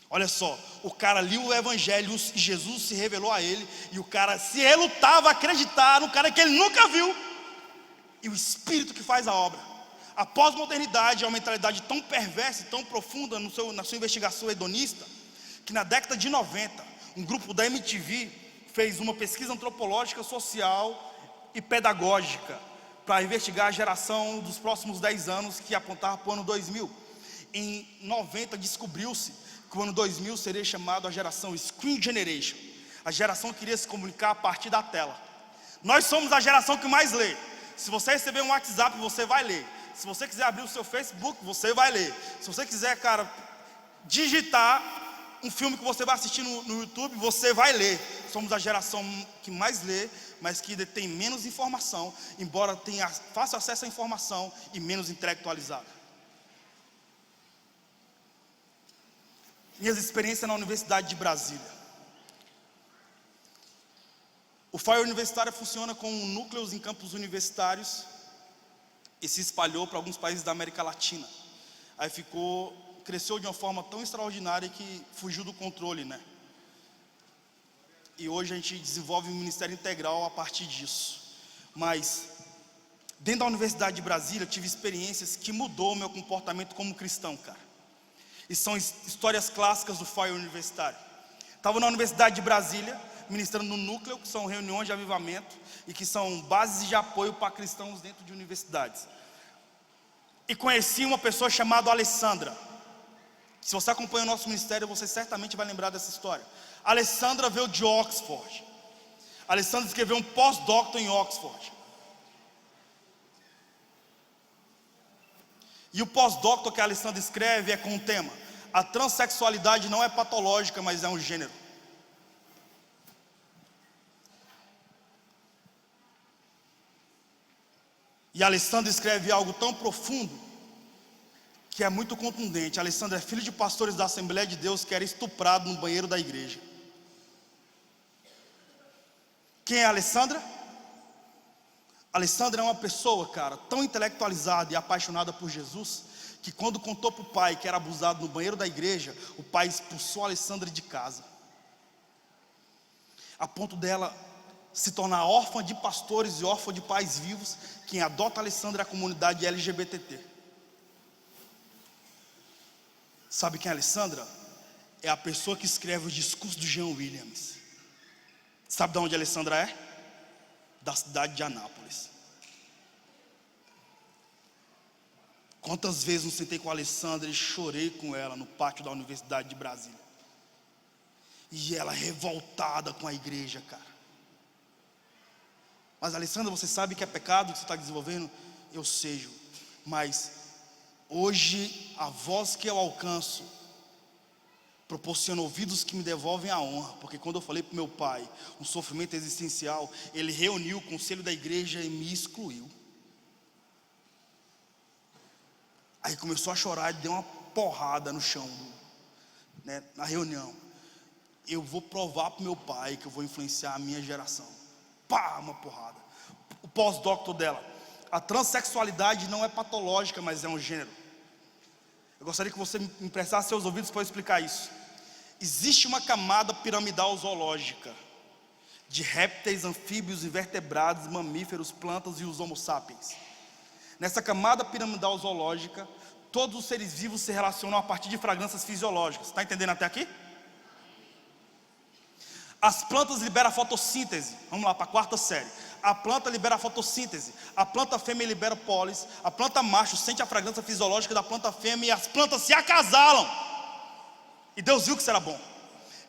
Olha só, o cara lia o evangelho e Jesus se revelou a ele, e o cara se relutava a acreditar no cara que ele nunca viu. E o Espírito que faz a obra. A pós-modernidade é uma mentalidade tão perversa e tão profunda na sua investigação hedonista, que na década de 90, um grupo da MTV fez uma pesquisa antropológica, social e pedagógica para investigar a geração dos próximos 10 anos, que apontava para o ano 2000. Em 90 descobriu-se que o ano 2000 seria chamado a geração Screen Generation, a geração que iria se comunicar a partir da tela. Nós somos a geração que mais lê. Se você receber um WhatsApp, você vai ler. Se você quiser abrir o seu Facebook, você vai ler. Se você quiser, cara, digitar um filme que você vai assistir no YouTube, você vai ler. Somos a geração que mais lê, mas que detém menos informação, embora tenha fácil acesso à informação e menos intelectualizada. Minhas experiências na Universidade de Brasília. O FAI Universitário funciona com núcleos em campos universitários e se espalhou para alguns países da América Latina. Aí cresceu de uma forma tão extraordinária que fugiu do controle, né? E hoje a gente desenvolve um ministério integral a partir disso. Mas dentro da Universidade de Brasília eu tive experiências que mudou o meu comportamento como cristão, cara. E são histórias clássicas do FAI Universitário. Estava na Universidade de Brasília, ministrando no núcleo, que são reuniões de avivamento e que são bases de apoio para cristãos dentro de universidades. E conheci uma pessoa chamada Alessandra. Se você acompanha o nosso ministério, você certamente vai lembrar dessa história. Alessandra veio de Oxford. Alessandra escreveu um pós-doutor em Oxford. E o pós-doutor que a Alessandra escreve é com o tema: a transexualidade não é patológica, mas é um gênero. E a Alessandra escreve algo tão profundo que é muito contundente. A Alessandra é filho de pastores da Assembleia de Deus que era estuprado no banheiro da igreja. Quem é a Alessandra? A Alessandra é uma pessoa, cara, tão intelectualizada e apaixonada por Jesus, que quando contou para o pai que era abusado no banheiro da igreja, o pai expulsou a Alessandra de casa, a ponto dela se tornar órfã de pastores e órfã de pais vivos. Quem adota a Alessandra é a comunidade LGBT. Sabe quem é a Alessandra? É a pessoa que escreve o discurso do Jean Williams. Sabe de onde a Alessandra é? Da cidade de Anápolis. Quantas vezes eu sentei com a Alessandra e chorei com ela no pátio da Universidade de Brasília. E ela revoltada com a igreja, cara. Mas Alessandra, você sabe que é pecado que você está desenvolvendo? Eu sei, mas hoje a voz que eu alcanço proporciona ouvidos que me devolvem a honra, porque quando eu falei para o meu pai um sofrimento existencial, ele reuniu o conselho da igreja e me excluiu. Aí começou a chorar e deu uma porrada no chão, né, na reunião. Eu vou provar para o meu pai que eu vou influenciar a minha geração. Pá, uma porrada. O pós-doutor dela: a transexualidade não é patológica, mas é um gênero. Eu gostaria que você me prestasse seus ouvidos para eu explicar isso. Existe uma camada piramidal zoológica de répteis, anfíbios, invertebrados, mamíferos, plantas e os homo sapiens. Nessa camada piramidal zoológica, todos os seres vivos se relacionam a partir de fragrâncias fisiológicas. Está entendendo até aqui? As plantas liberam a fotossíntese. Vamos lá para a quarta série. A planta libera a fotossíntese. A planta fêmea libera pólis. A planta macho sente a fragrância fisiológica da planta fêmea e as plantas se acasalam. E Deus viu que isso era bom.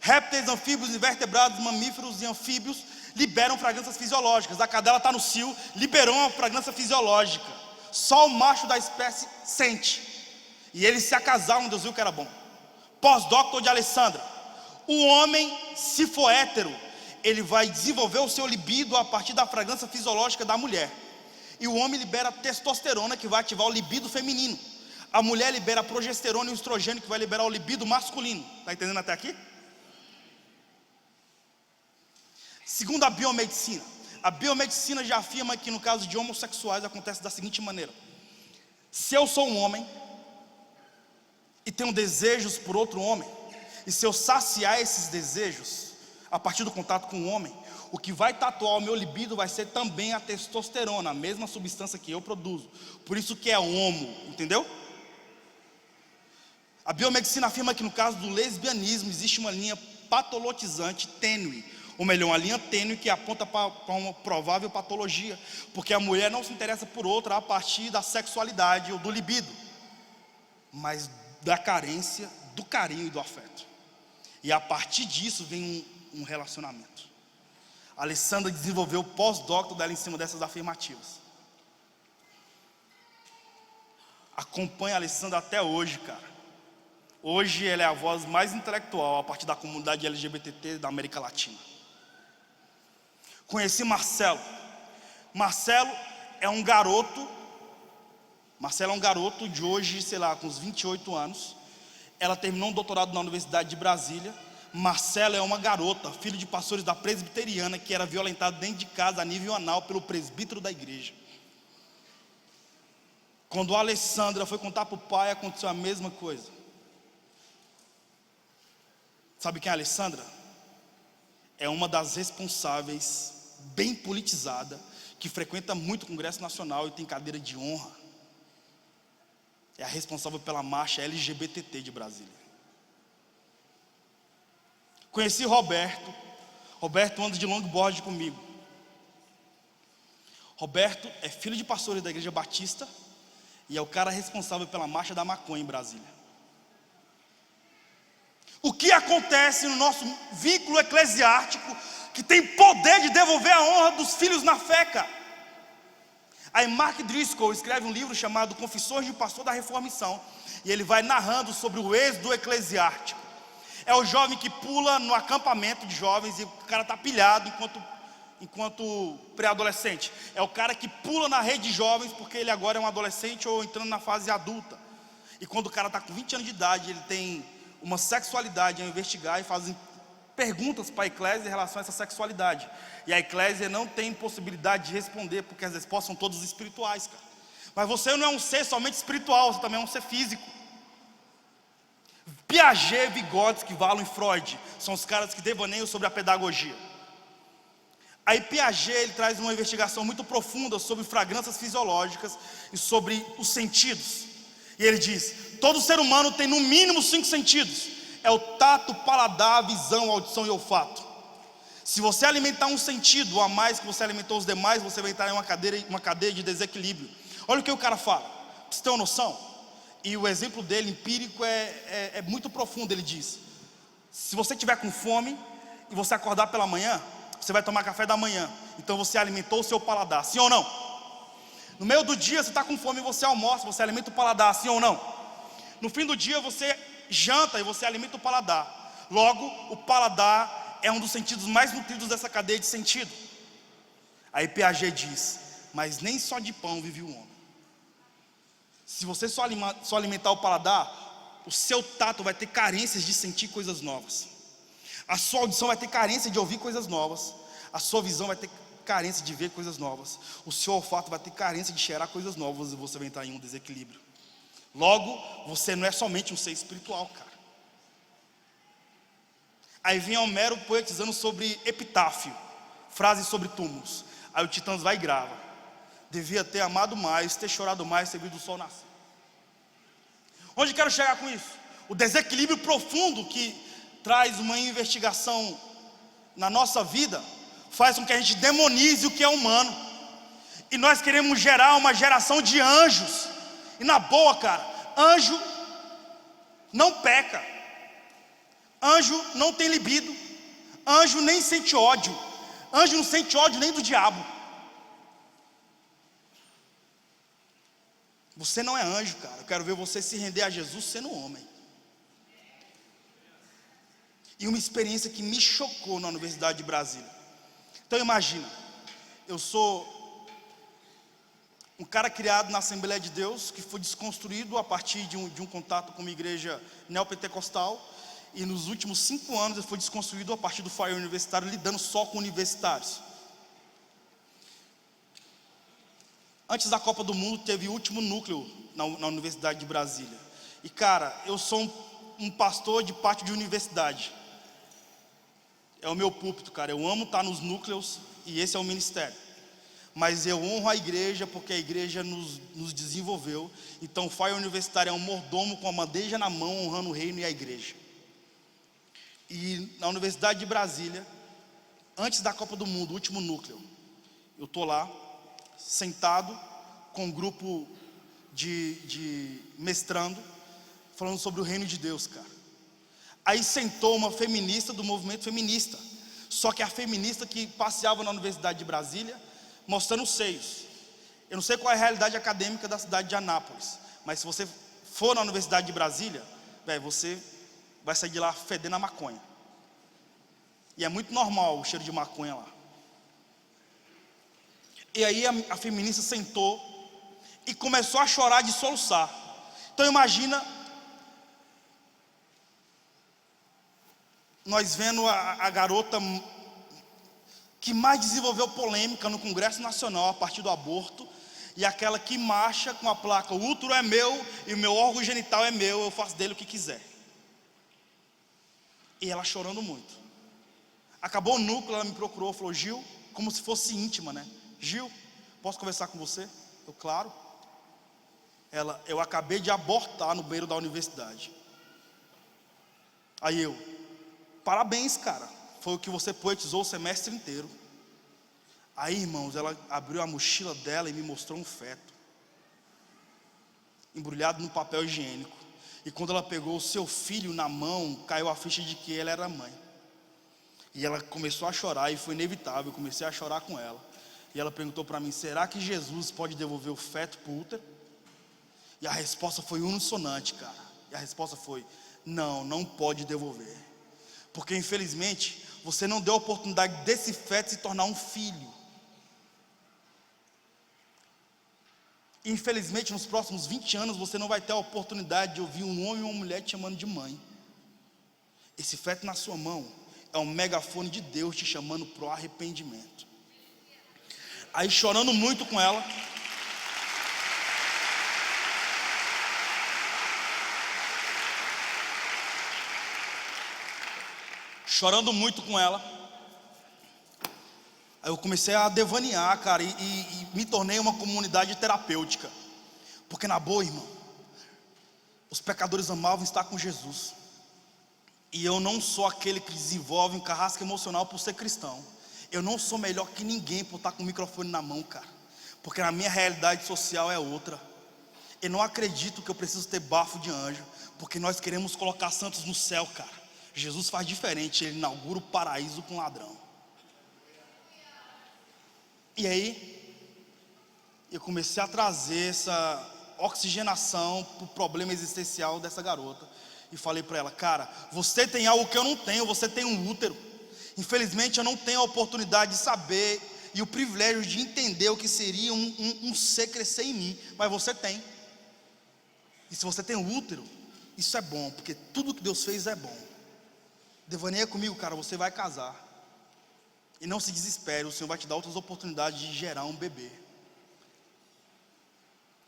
Répteis, anfíbios, invertebrados, mamíferos e anfíbios liberam fragrâncias fisiológicas. A cadela está no cio, liberou uma fragrância fisiológica. Só o macho da espécie sente. E eles se acasalam, Deus viu que era bom. Pós-doutor de Alessandra: o homem, se for hétero, ele vai desenvolver o seu libido a partir da fragrância fisiológica da mulher. E o homem libera testosterona, que vai ativar o libido feminino. A mulher libera progesterona e o estrogênio, que vai liberar o libido masculino. Está entendendo até aqui? Segundo a biomedicina já afirma que no caso de homossexuais acontece da seguinte maneira: se eu sou um homem e tenho desejos por outro homem, e se eu saciar esses desejos a partir do contato com o homem, o que vai tatuar o meu libido vai ser também a testosterona, a mesma substância que eu produzo. Por isso que é homo, entendeu? A biomedicina afirma que no caso do lesbianismo existe uma linha patologizante tênue, ou melhor, uma linha tênue que aponta para uma provável patologia, porque a mulher não se interessa por outra a partir da sexualidade ou do libido, mas da carência, do carinho e do afeto. E a partir disso vem um relacionamento. A Alessandra desenvolveu o pós-doutorado dela em cima dessas afirmativas. Acompanha a Alessandra até hoje, cara. Hoje ela é a voz mais intelectual a partir da comunidade LGBT da América Latina. Conheci Marcelo. Marcelo é um garoto de hoje, sei lá, com uns 28 anos. Ela terminou um doutorado na Universidade de Brasília. Marcelo é uma garota, filho de pastores da presbiteriana, que era violentada dentro de casa a nível anal pelo presbítero da igreja. Quando a Alessandra foi contar para o pai, aconteceu a mesma coisa. Sabe quem é a Alessandra? É uma das responsáveis, bem politizada, que frequenta muito o Congresso Nacional e tem cadeira de honra. É a responsável pela marcha LGBT de Brasília. Conheci Roberto. Roberto anda de longboard comigo. Roberto é filho de pastores da Igreja Batista e é o cara responsável pela marcha da maconha em Brasília. O que acontece no nosso vínculo eclesiástico que tem poder de devolver a honra dos filhos na fé, cara? Aí Mark Driscoll escreve um livro chamado Confissões de um Pastor da Reformação, e ele vai narrando sobre o êxodo eclesiástico. É o jovem que pula no acampamento de jovens e o cara está pilhado enquanto pré-adolescente. É o cara que pula na rede de jovens porque ele agora é um adolescente ou entrando na fase adulta. E quando o cara está com 20 anos de idade, ele tem uma sexualidade a investigar e fazem perguntas para a eclésia em relação a essa sexualidade. E a eclésia não tem possibilidade de responder, porque as respostas são todas espirituais, cara. Mas você não é um ser somente espiritual, você também é um ser físico. Piaget, Vygotsky, Wallon e Freud são os caras que devaneiam sobre a pedagogia. Aí Piaget ele traz uma investigação muito profunda sobre fragrâncias fisiológicas e sobre os sentidos. E ele diz: todo ser humano tem no mínimo 5 sentidos. É o tato, paladar, visão, audição e olfato. Se você alimentar um sentido a mais que você alimentou os demais, você vai entrar em uma cadeia de desequilíbrio. Olha o que o cara fala, pra você ter uma noção. E o exemplo dele, empírico, é muito profundo. Ele diz: se você estiver com fome e você acordar pela manhã, você vai tomar café da manhã. Então você alimentou o seu paladar, sim ou não? No meio do dia você está com fome e você almoça, você alimenta o paladar, sim ou não? No fim do dia você janta e você alimenta o paladar. Logo, o paladar é um dos sentidos mais nutridos dessa cadeia de sentido. Aí Piaget diz: mas nem só de pão vive o homem. Se você só alimentar o paladar, o seu tato vai ter carências de sentir coisas novas. A sua audição vai ter carência de ouvir coisas novas. A sua visão vai ter carência de ver coisas novas. O seu olfato vai ter carência de cheirar coisas novas e você vai entrar em um desequilíbrio. Logo, você não é somente um ser espiritual, cara. Aí vem Homero poetizando sobre epitáfio, frases sobre túmulos. Aí o Titãs vai e grava: devia ter amado mais, ter chorado mais, ter visto o sol nascer. Onde quero chegar com isso? O desequilíbrio profundo que traz uma investigação na nossa vida faz com que a gente demonize o que é humano. E nós queremos gerar uma geração de anjos. E na boa, cara, anjo não peca. Anjo não tem libido. Anjo nem sente ódio. Anjo não sente ódio nem do diabo. Você não é anjo, cara. Eu quero ver você se render a Jesus sendo homem. E uma experiência que me chocou na Universidade de Brasília. Então imagina, eu sou um cara criado na Assembleia de Deus, que foi desconstruído a partir de um contato com uma igreja neopentecostal. E nos últimos 5 anos eu fui desconstruído a partir do Fire Universitário, lidando só com universitários. Antes da Copa do Mundo teve o último núcleo na Universidade de Brasília. E cara, eu sou um pastor de parte de universidade. é o meu púlpito, cara. Eu amo estar nos núcleos e esse é o ministério. Mas eu honro a igreja porque a igreja nos desenvolveu. Então o Fire Universitário é um mordomo com a bandeja na mão, honrando o reino e a igreja. E na Universidade de Brasília, antes da Copa do Mundo, o último núcleo, eu estou lá, sentado com um grupo de mestrando, falando sobre o reino de Deus, cara. Aí sentou uma feminista do movimento feminista, só que a feminista que passeava na Universidade de Brasília, mostrando os seios. Eu não sei qual é a realidade acadêmica da cidade de Anápolis, mas se você for na Universidade de Brasília, você vai sair de lá fedendo a maconha. E é muito normal o cheiro de maconha lá. E aí a feminista sentou e começou a chorar de soluçar. Então imagina nós vendo a garota que mais desenvolveu polêmica no Congresso Nacional a partir do aborto, e aquela que marcha com a placa: o útero é meu e o meu órgão genital é meu, eu faço dele o que quiser. E ela chorando muito. Acabou o núcleo, ela me procurou, falou: Gil, como se fosse íntima, né? Gil, posso conversar com você? Eu, claro. Ela: eu acabei de abortar no banheiro da universidade. Aí eu: parabéns, cara, foi o que você poetizou o semestre inteiro. Aí, irmãos, ela abriu a mochila dela e me mostrou um feto, embrulhado no papel higiênico. E quando ela pegou o seu filho na mão, caiu a ficha de que ela era mãe. E ela começou a chorar, e foi inevitável, eu comecei a chorar com ela. E ela perguntou para mim: será que Jesus pode devolver o feto para o útero? E a resposta foi unissonante, cara. E a resposta foi: não, não pode devolver. Porque infelizmente, você não deu a oportunidade desse feto se tornar um filho. Infelizmente, nos próximos 20 anos, você não vai ter a oportunidade de ouvir um homem ou uma mulher te chamando de mãe. Esse feto na sua mão é um megafone de Deus te chamando para o arrependimento. Aí, chorando muito com ela, aí eu comecei a devanear, cara, e me tornei uma comunidade terapêutica. Porque na boa, irmão, os pecadores amavam estar com Jesus. E eu não sou aquele que desenvolve um carrasco emocional por ser cristão. Eu não sou melhor que ninguém por estar com o microfone na mão, cara. Porque a minha realidade social é outra. Eu não acredito que eu preciso ter bafo de anjo, porque nós queremos colocar santos no céu, cara. Jesus faz diferente, ele inaugura o paraíso com ladrão. E aí, eu comecei a trazer essa oxigenação para o problema existencial dessa garota. E falei para ela: cara, você tem algo que eu não tenho, você tem um útero. Infelizmente eu não tenho a oportunidade de saber e o privilégio de entender o que seria um ser crescer em mim. Mas você tem. E se você tem um útero, isso é bom, porque tudo que Deus fez é bom. Devaneia comigo, cara, você vai casar. E não se desespere, o Senhor vai te dar outras oportunidades de gerar um bebê.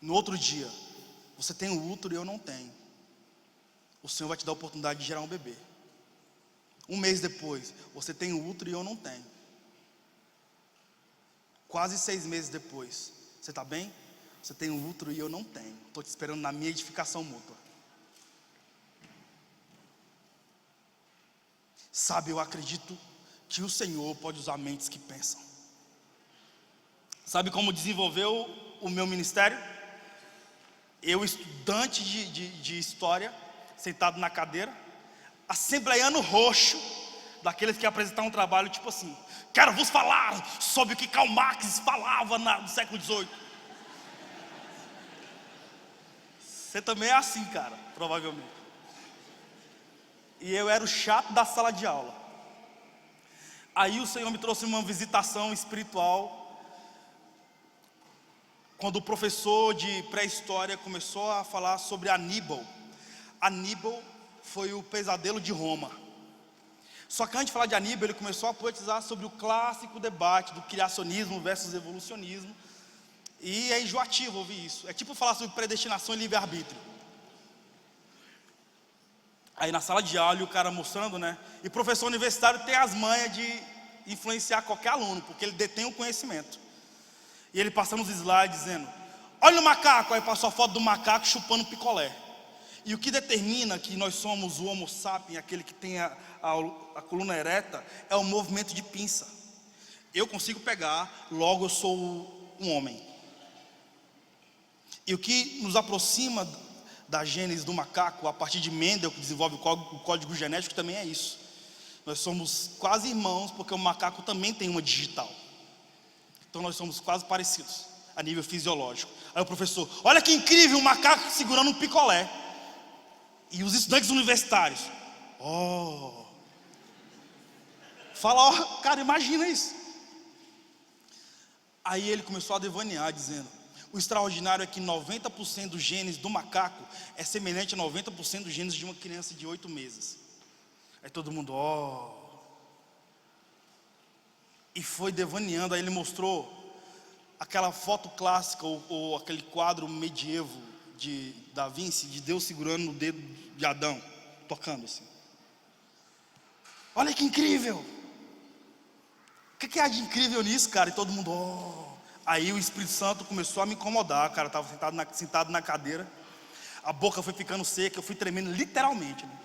No outro dia, você tem um útero e eu não tenho. O Senhor vai te dar a oportunidade de gerar um bebê. Um mês depois, você tem um útero e eu não tenho. Quase 6 meses depois, você está bem? Você tem um útero e eu não tenho. Estou te esperando na minha edificação mútua. Sabe, eu acredito que o Senhor pode usar mentes que pensam. Sabe como desenvolveu o meu ministério? Eu, estudante de história, sentado na cadeira, assembleiano roxo, daqueles que apresentam um trabalho tipo assim: quero vos falar sobre o que Karl Marx falava no século XVIII. Você também é assim, cara, provavelmente. E eu era o chato da sala de aula. Aí o Senhor me trouxe uma visitação espiritual, quando o professor de pré-história começou a falar sobre Aníbal. Aníbal foi o pesadelo de Roma. Só que antes de falar de Aníbal, ele começou a poetizar sobre o clássico debate do criacionismo versus evolucionismo. E é enjoativo ouvir isso. É tipo falar sobre predestinação e livre-arbítrio. Aí na sala de aula, o cara mostrando, né? E professor universitário tem as manhas de influenciar qualquer aluno, porque ele detém o conhecimento. E ele passando os slides dizendo: olha o macaco. Aí passou a foto do macaco chupando picolé. E o que determina que nós somos o Homo sapiens, aquele que tem a coluna ereta, é o movimento de pinça. Eu consigo pegar, logo eu sou um homem. E o que nos aproxima da gênese do macaco, a partir de Mendel, que desenvolve o código genético, também é isso. Nós somos quase irmãos, porque o macaco também tem uma digital. Então nós somos quase parecidos, a nível fisiológico. Aí o professor: olha que incrível, um macaco segurando um picolé. E os estudantes universitários: fala, cara, imagina isso. Aí ele começou a devanear, dizendo: o extraordinário é que 90% dos genes do macaco é semelhante a 90% dos genes de uma criança de 8 meses. Aí todo mundo, E foi devaneando. Aí ele mostrou aquela foto clássica, ou aquele quadro medievo de Da Vinci, de Deus segurando no dedo de Adão, tocando assim. Olha que incrível. O que há de incrível nisso, cara? E todo mundo, Aí o Espírito Santo começou a me incomodar, cara. Eu estava sentado na cadeira, a boca foi ficando seca, eu fui tremendo literalmente, né?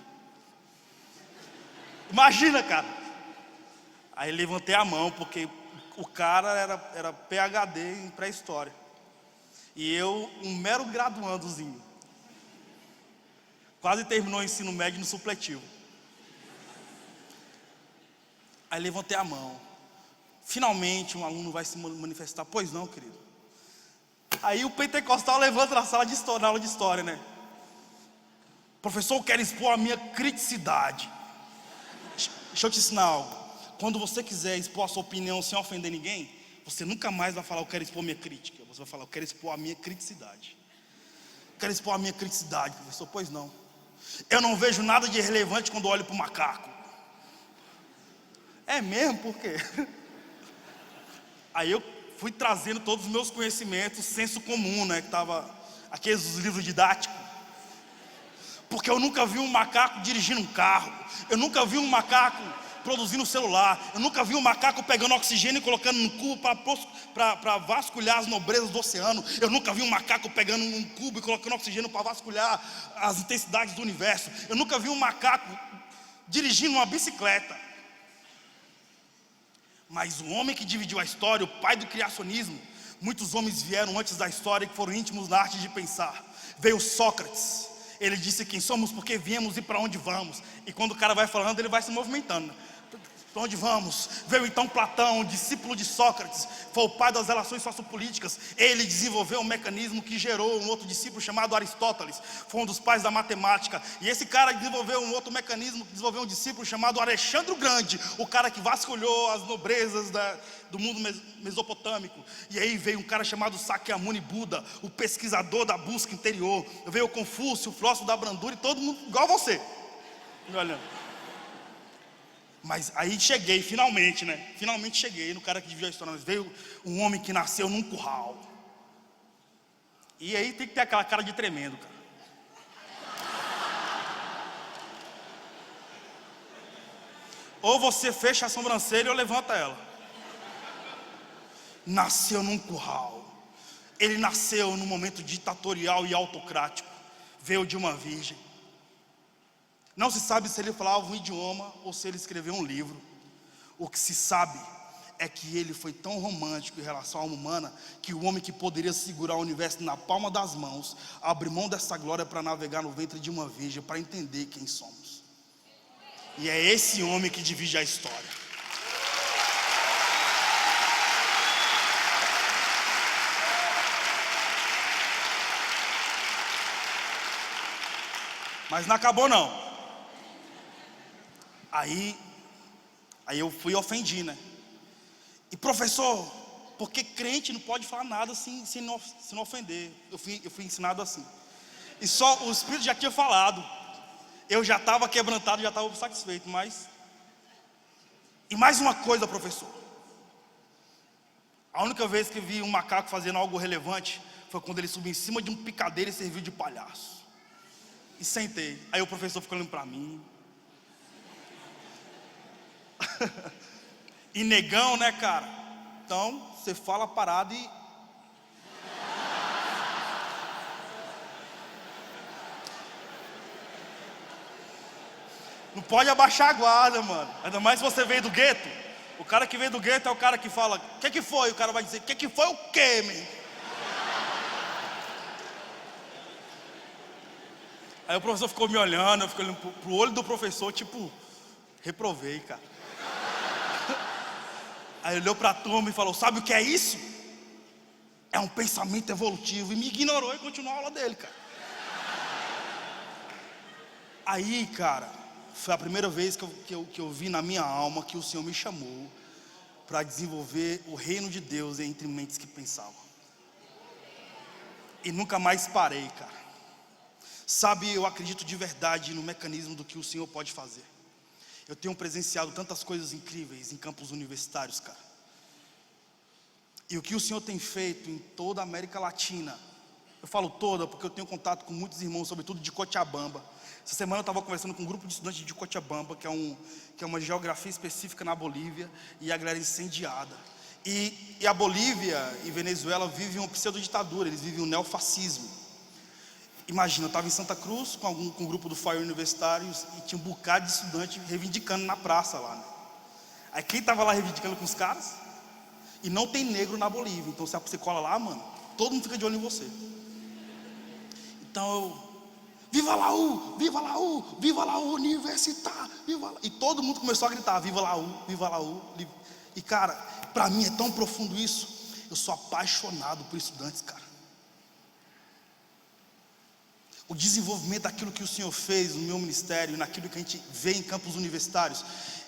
Imagina, cara. Aí levantei a mão, porque o cara era PhD em pré-história, e eu, um mero graduandozinho, quase terminou o ensino médio no supletivo. Aí levantei a mão. Finalmente um aluno vai se manifestar. Pois não, querido. Aí o pentecostal levanta na sala de história, na aula de história, né? Professor, eu quero expor a minha criticidade. Deixa eu te ensinar algo. Quando você quiser expor a sua opinião sem ofender ninguém, você nunca mais vai falar: eu quero expor minha crítica. Você vai falar: eu quero expor a minha criticidade. Quero expor a minha criticidade, professor. Pois não. Eu não vejo nada de relevante quando olho para o macaco. É mesmo? Por quê? Aí eu fui trazendo todos os meus conhecimentos, senso comum, né? Que estava aqueles livros didáticos. Porque eu nunca vi um macaco dirigindo um carro. Eu nunca vi um macaco produzindo um celular. Eu nunca vi um macaco pegando oxigênio e colocando num cubo para vasculhar as nobrezas do oceano. Eu nunca vi um macaco pegando um cubo e colocando oxigênio para vasculhar as intensidades do universo. Eu nunca vi um macaco dirigindo uma bicicleta. Mas o homem que dividiu a história, o pai do criacionismo, muitos homens vieram antes da história que foram íntimos na arte de pensar. Veio Sócrates. Ele disse: quem somos, por que viemos e para onde vamos. E quando o cara vai falando, ele vai se movimentando. Para onde vamos? Veio então Platão, discípulo de Sócrates, foi o pai das relações sociopolíticas. Ele desenvolveu um mecanismo que gerou um outro discípulo chamado Aristóteles, foi um dos pais da matemática. E esse cara desenvolveu um outro mecanismo, que desenvolveu um discípulo chamado Alexandre o Grande, o cara que vasculhou as nobrezas do mundo mesopotâmico. E aí veio um cara chamado Sakyamuni Buda, o pesquisador da busca interior. Veio Confúcio, o filósofo da brandura, e todo mundo igual a você, me olhando. Mas aí cheguei, finalmente, né? Finalmente cheguei no cara que dividiu a história. Mas veio um homem que nasceu num curral. E aí tem que ter aquela cara de tremendo, cara. Ou você fecha a sobrancelha ou levanta ela. Nasceu num curral. Ele nasceu num momento ditatorial e autocrático. Veio de uma virgem. Não se sabe se ele falava um idioma ou se ele escreveu um livro. O que se sabe é que ele foi tão romântico em relação à alma humana, que o homem que poderia segurar o universo na palma das mãos, abre mão dessa glória para navegar no ventre de uma virgem, para entender quem somos. E é esse homem que divide a história. Mas não acabou não. Aí eu fui e ofendi, né? E professor, porque crente não pode falar nada se não ofender. Eu fui ensinado assim. E só o Espírito já tinha falado. Eu já estava quebrantado, já estava satisfeito. E mais uma coisa, professor. A única vez que vi um macaco fazendo algo relevante foi quando ele subiu em cima de um picadeiro e serviu de palhaço. e sentei. Aí o professor ficou olhando para mim. E negão, né, cara? Então, você fala parado e... Não pode abaixar a guarda, mano. Ainda mais se você veio do gueto. O cara que veio do gueto é o cara que fala: o que foi? O cara vai dizer: o que foi o quê, man? Aí o professor ficou me olhando, eu fiquei olhando pro olho do professor, tipo, reprovei, cara. Aí ele olhou pra turma e falou: sabe o que é isso? É um pensamento evolutivo. E me ignorou e continuou a aula dele, cara. Aí, cara, foi a primeira vez que eu vi na minha alma que o Senhor me chamou para desenvolver o reino de Deus entre mentes que pensavam. E nunca mais parei, cara. Sabe, eu acredito de verdade no mecanismo do que o Senhor pode fazer. Eu tenho presenciado tantas coisas incríveis em campos universitários, cara. E o que o Senhor tem feito em toda a América Latina, eu falo toda porque eu tenho contato com muitos irmãos, sobretudo de Cochabamba. Essa semana eu estava conversando com um grupo de estudantes de Cochabamba, que é uma geografia específica na Bolívia, e a galera incendiada. E a Bolívia e Venezuela vivem uma pseudo-ditadura, eles vivem um neofascismo. Imagina, eu estava em Santa Cruz com um grupo do Fire Universitários e tinha um bocado de estudante reivindicando na praça lá, né? Aí quem estava lá reivindicando com os caras? E não tem negro na Bolívia, então se você cola lá, mano, todo mundo fica de olho em você. Então eu... Viva Laú, viva Laú, viva Laú Universitário, viva Laú. E todo mundo começou a gritar: viva Laú, viva Laú. E cara, pra mim é tão profundo isso. Eu sou apaixonado por estudantes, cara. O desenvolvimento daquilo que o Senhor fez no meu ministério, naquilo que a gente vê em campos universitários,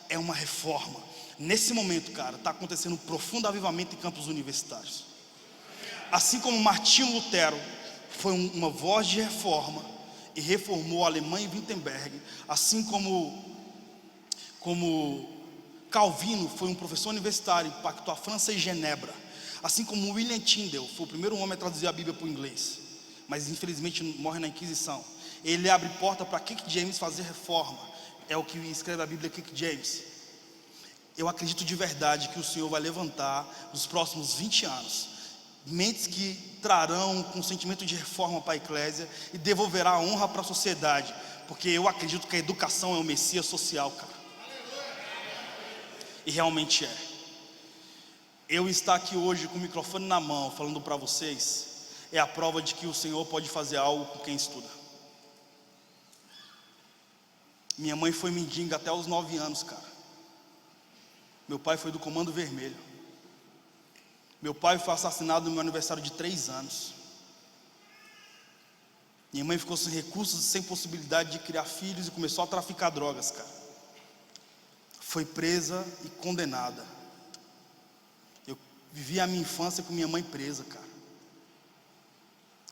é uma reforma. Nesse momento, cara, está acontecendo um profundo avivamento em campos universitários. Assim como Martinho Lutero foi uma voz de reforma e reformou a Alemanha e Wittenberg, assim como Calvino foi um professor universitário e impactou a França e Genebra, assim como William Tyndale foi o primeiro homem a traduzir a Bíblia para o inglês, mas infelizmente morre na Inquisição. Ele abre porta para King James fazer reforma. É o que escreve a Bíblia, King James. Eu acredito de verdade que o Senhor vai levantar nos próximos 20 anos mentes que trarão com sentimento de reforma para a eclésia e devolverá a honra para a sociedade, porque eu acredito que a educação é o Messias social, cara. E realmente é. Eu estar aqui hoje com o microfone na mão falando para vocês é a prova de que o Senhor pode fazer algo com quem estuda. Minha mãe foi mendiga até os 9 anos, cara. Meu pai foi do Comando Vermelho. Meu pai foi assassinado no meu aniversário de 3 anos. Minha mãe ficou sem recursos, sem possibilidade de criar filhos e começou a traficar drogas, cara. Foi presa e condenada. Eu vivi a minha infância com minha mãe presa, cara.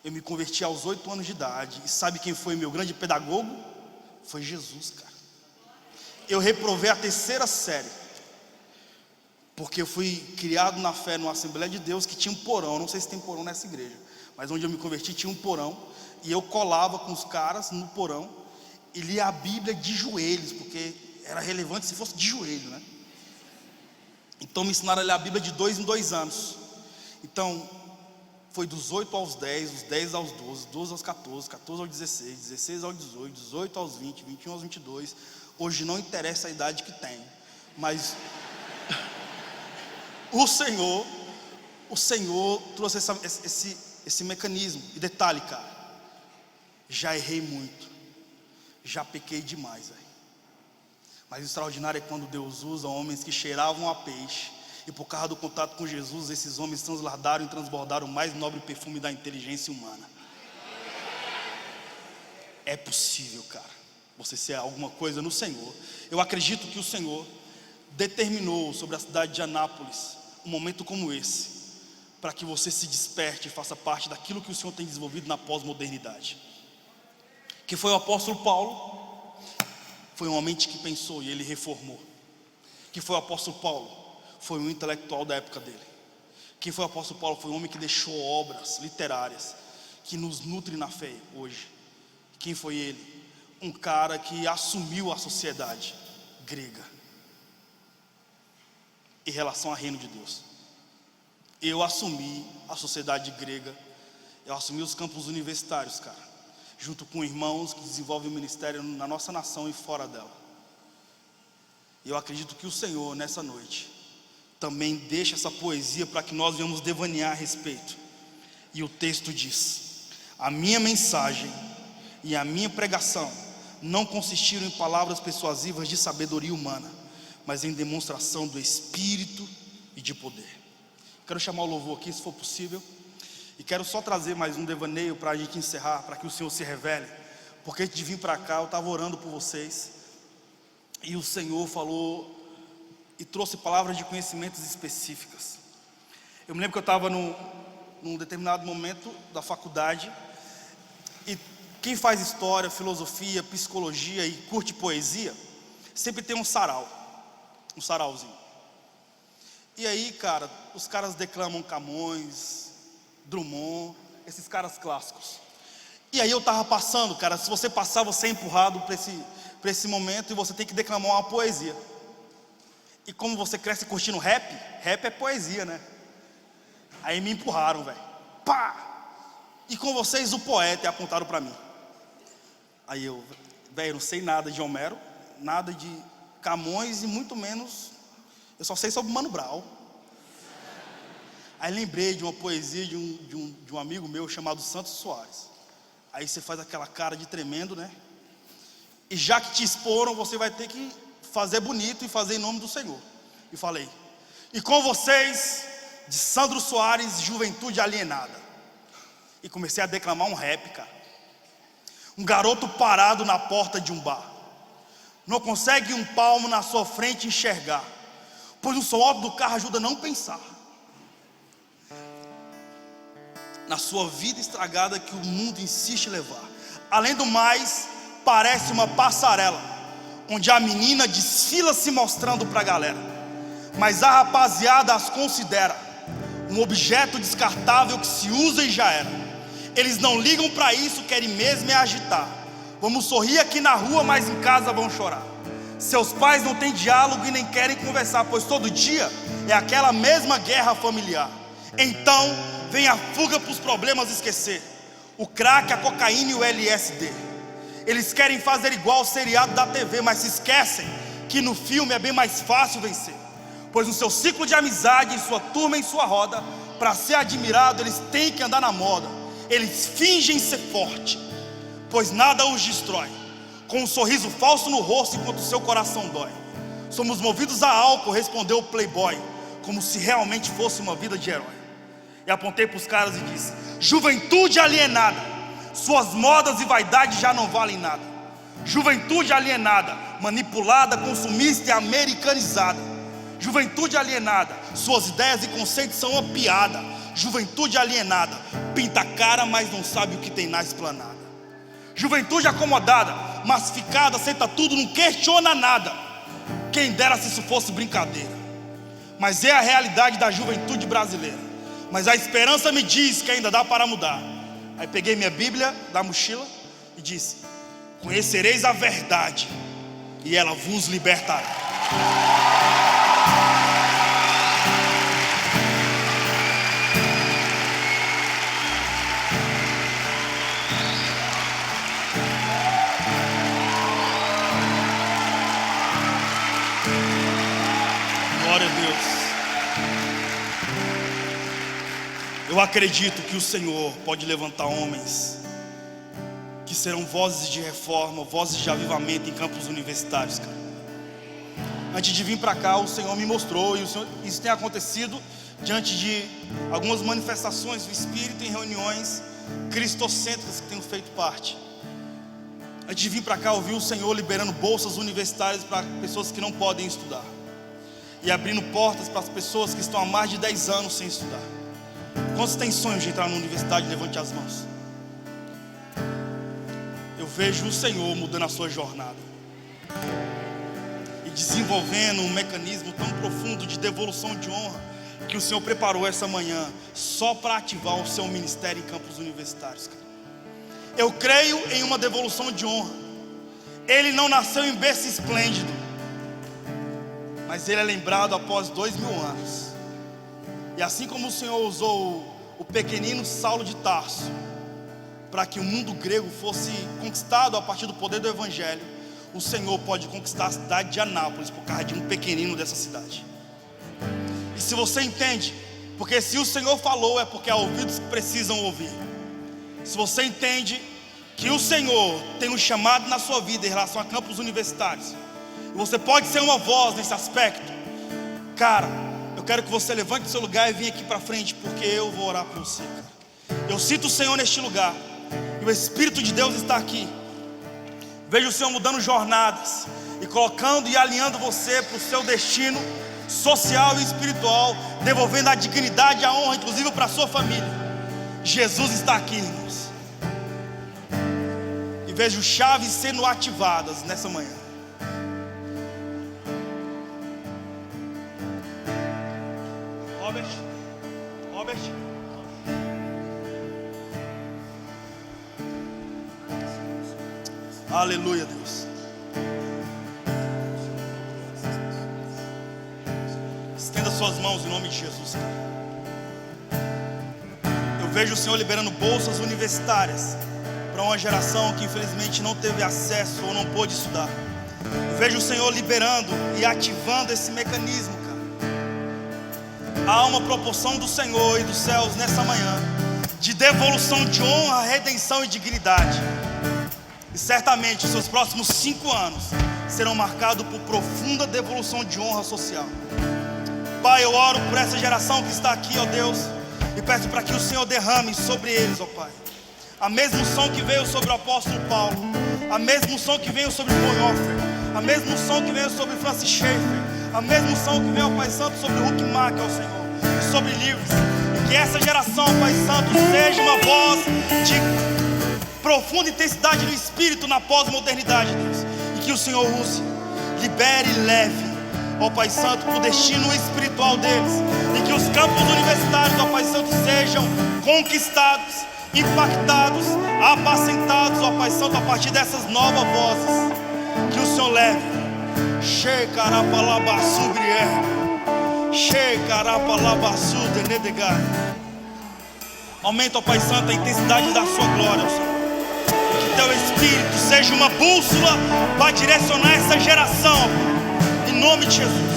Eu me converti aos 8 anos de idade. E sabe quem foi meu grande pedagogo? Foi Jesus, cara. Eu reprovei a 3ª série, porque eu fui criado na fé numa Assembleia de Deus que tinha um porão. Não sei se tem porão nessa igreja, mas onde eu me converti tinha um porão. E eu colava com os caras no porão e lia a Bíblia de joelhos, porque era relevante se fosse de joelho, né? Então me ensinaram a ler a Bíblia de 2 em 2 anos. Então foi dos 8 aos 10, dos 10 aos 12, 12 aos 14, 14 aos 16, 16 aos 18, 18 aos 20, 21 aos 22. Hoje não interessa a idade que tenho, mas o Senhor trouxe esse mecanismo. E detalhe, cara, já errei muito, já pequei demais, velho. Mas o extraordinário é quando Deus usa homens que cheiravam a peixe, e por causa do contato com Jesus, esses homens transbordaram e transbordaram o mais nobre perfume da inteligência humana. É possível, cara, você ser alguma coisa no Senhor. Eu acredito que o Senhor determinou sobre a cidade de Anápolis um momento como esse, para que você se desperte e faça parte daquilo que o Senhor tem desenvolvido na pós-modernidade. Que foi o apóstolo Paulo, foi um homem que pensou e ele reformou. Que foi o apóstolo Paulo, foi um intelectual da época dele. Que foi o apóstolo Paulo, foi um homem que deixou obras literárias que nos nutrem na fé hoje. Quem foi ele? Um cara que assumiu a sociedade grega em relação ao reino de Deus. Eu assumi a sociedade grega, eu assumi os campos universitários, cara, junto com irmãos que desenvolvem o ministério na nossa nação e fora dela. E eu acredito que o Senhor, nessa noite, também deixa essa poesia para que nós venhamos devanear a respeito. E o texto diz: a minha mensagem e a minha pregação não consistiram em palavras persuasivas de sabedoria humana, mas em demonstração do Espírito e de poder. Quero chamar o louvor aqui, se for possível, e quero só trazer mais um devaneio para a gente encerrar, para que o Senhor se revele. Porque antes de vir para cá, eu estava orando por vocês, e o Senhor falou e trouxe palavras de conhecimentos específicas. Eu me lembro que eu estava num determinado momento da faculdade, e quem faz história, filosofia, psicologia e curte poesia, sempre tem um sarauzinho. E aí, cara, os caras declamam Camões, Drummond, esses caras clássicos. E aí eu tava passando, cara, se você passar, você é empurrado para esse momento e você tem que declamar uma poesia. E como você cresce curtindo rap é poesia, né? Aí me empurraram, velho. Pá! E com vocês o poeta, e apontaram para mim. Aí eu, velho, não sei nada de Homero, nada de Camões e muito menos, eu só sei sobre Mano Brown. Aí lembrei de uma poesia de um amigo meu chamado Santos Soares. Aí você faz aquela cara de tremendo, né? E já que te exporam, você vai ter que fazer bonito e fazer em nome do Senhor. E falei: e com vocês, de Sandro Soares, Juventude Alienada. E comecei a declamar um rap, cara. Um garoto parado na porta de um bar, não consegue um palmo na sua frente enxergar, pois o som alto do carro ajuda a não pensar na sua vida estragada que o mundo insiste em levar. Além do mais, parece uma passarela, onde a menina desfila se mostrando pra galera, mas a rapaziada as considera um objeto descartável que se usa e já era. Eles não ligam pra isso, querem mesmo é agitar. Vamos sorrir aqui na rua, mas em casa vão chorar. Seus pais não têm diálogo e nem querem conversar, pois todo dia é aquela mesma guerra familiar. Então vem a fuga para os problemas esquecer, o crack, a cocaína e o LSD. Eles querem fazer igual o seriado da TV, mas se esquecem que no filme é bem mais fácil vencer, pois no seu ciclo de amizade, em sua turma, em sua roda, para ser admirado eles têm que andar na moda. Eles fingem ser forte, pois nada os destrói, com um sorriso falso no rosto enquanto o seu coração dói. Somos movidos a álcool, respondeu o playboy, como se realmente fosse uma vida de herói. E apontei para os caras e disse: juventude alienada, suas modas e vaidades já não valem nada. Juventude alienada, manipulada, consumista e americanizada. Juventude alienada, suas ideias e conceitos são uma piada. Juventude alienada, pinta a cara, mas não sabe o que tem na esplanada. Juventude acomodada, massificada, aceita tudo, não questiona nada. Quem dera se isso fosse brincadeira, mas é a realidade da juventude brasileira. Mas a esperança me diz que ainda dá para mudar. Aí peguei minha Bíblia da mochila e disse: conhecereis a verdade e ela vos libertará. Glória a Deus. Eu acredito que o Senhor pode levantar homens que serão vozes de reforma, vozes de avivamento em campos universitários, cara. Antes de vir para cá, o Senhor me mostrou, e isso tem acontecido diante de algumas manifestações do Espírito em reuniões cristocêntricas que tenho feito parte. Antes de vir para cá, eu vi o Senhor liberando bolsas universitárias para pessoas que não podem estudar, e abrindo portas para as pessoas que estão há mais de 10 anos sem estudar. Quantos têm sonho de entrar na universidade? Levante as mãos. Eu vejo o Senhor mudando a sua jornada e desenvolvendo um mecanismo tão profundo de devolução de honra que o Senhor preparou essa manhã só para ativar o seu ministério em campos universitários, cara. Eu creio em uma devolução de honra. Ele não nasceu em berço esplêndido, mas ele é lembrado após 2000 anos. E assim como o Senhor usou o pequenino Saulo de Tarso para que o mundo grego fosse conquistado a partir do poder do Evangelho, o Senhor pode conquistar a cidade de Anápolis por causa de um pequenino dessa cidade. E se você entende, porque se o Senhor falou é porque há ouvidos que precisam ouvir. Se você entende que o Senhor tem um chamado na sua vida em relação a campos universitários, e você pode ser uma voz nesse aspecto, cara, eu quero que você levante do seu lugar e venha aqui para frente, porque eu vou orar por você, cara. Eu sinto o Senhor neste lugar, e o Espírito de Deus está aqui. Vejo o Senhor mudando jornadas e colocando e alinhando você para o seu destino social e espiritual, devolvendo a dignidade e a honra, inclusive para a sua família. Jesus está aqui, irmãos. E vejo chaves sendo ativadas nessa manhã. Robert. Aleluia, Deus. Estenda suas mãos em nome de Jesus, cara. Eu vejo o Senhor liberando bolsas universitárias para uma geração que infelizmente não teve acesso ou não pôde estudar. Eu vejo o Senhor liberando e ativando esse mecanismo, cara. Há uma proporção do Senhor e dos céus nessa manhã de devolução de honra, redenção e dignidade. E certamente os seus próximos 5 anos serão marcados por profunda devolução de honra social. Pai, eu oro por essa geração que está aqui, ó Deus, e peço para que o Senhor derrame sobre eles, ó Pai, a mesma unção que veio sobre o apóstolo Paulo, a mesma unção que veio sobre Bonhoeffer, a mesma unção que veio sobre Francis Schaeffer, a mesma unção que veio, ó Pai Santo, sobre Huck Mack, ó Senhor, e sobre Lewis. E que essa geração, ó Pai Santo, seja uma voz de profunda intensidade no espírito na pós-modernidade, Deus. E que o Senhor use, libere e leve, ó Pai Santo, para o destino espiritual deles. E que os campos universitários, ó Pai Santo, sejam conquistados, impactados, apacentados, ó Pai Santo, a partir dessas novas vozes. Que o Senhor leve. Aumenta, ó Pai Santo, a intensidade da sua glória, Senhor. Que teu Espírito seja uma bússola para direcionar essa geração, em nome de Jesus.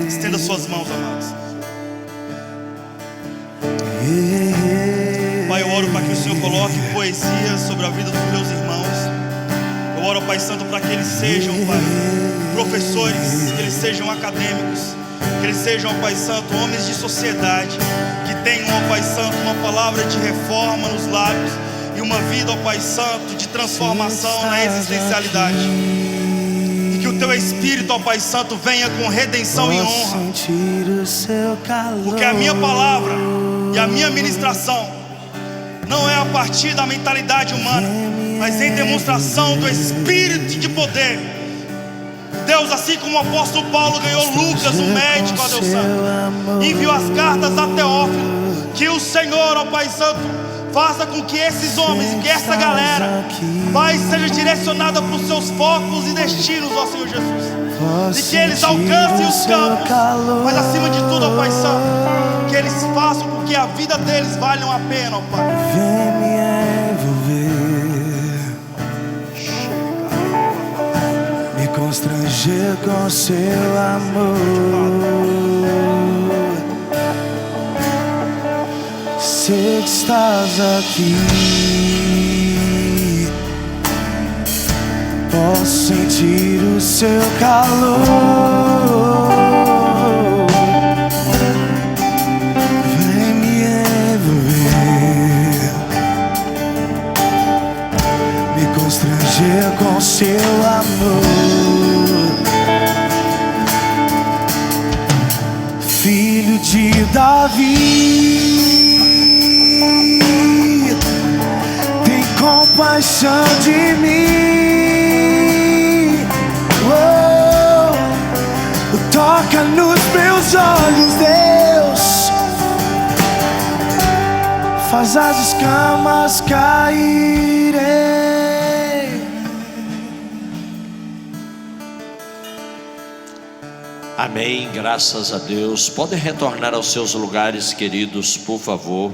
Estenda suas mãos, amados. Pai, eu oro para que o Senhor coloque poesia sobre a vida dos meus irmãos. Eu oro, Pai Santo, para que eles sejam, Pai, professores, que eles sejam acadêmicos, que eles sejam, Pai Santo, homens de sociedade, que tenham, ó Pai Santo, uma palavra de reforma nos lábios e uma vida, ó Pai Santo, de transformação na existencialidade. E que o Teu Espírito, ó Pai Santo, venha com redenção e honra. Porque a minha palavra e a minha ministração não é a partir da mentalidade humana, mas em demonstração do Espírito de poder. Deus, assim como o apóstolo Paulo ganhou Lucas, um médico, ó Deus Santo, enviou as cartas a Teófilo, que o Senhor, ó Pai Santo, faça com que esses homens, que essa galera, Pai, seja direcionada para os seus focos e destinos, ó Senhor Jesus. E que eles alcancem os campos, mas acima de tudo, ó Pai Santo, que eles façam com que a vida deles valha a pena, ó Pai. Vem me envolver, me constranger com seu amor. Sei que estás aqui, posso sentir o seu calor. Vem me envolver, me constranger com seu amor. Filho de Davi, tem compaixão de mim. Oh, toca nos meus olhos, Deus, faz as escamas caírem. Amém, graças a Deus. Podem retornar aos seus lugares, queridos, por favor.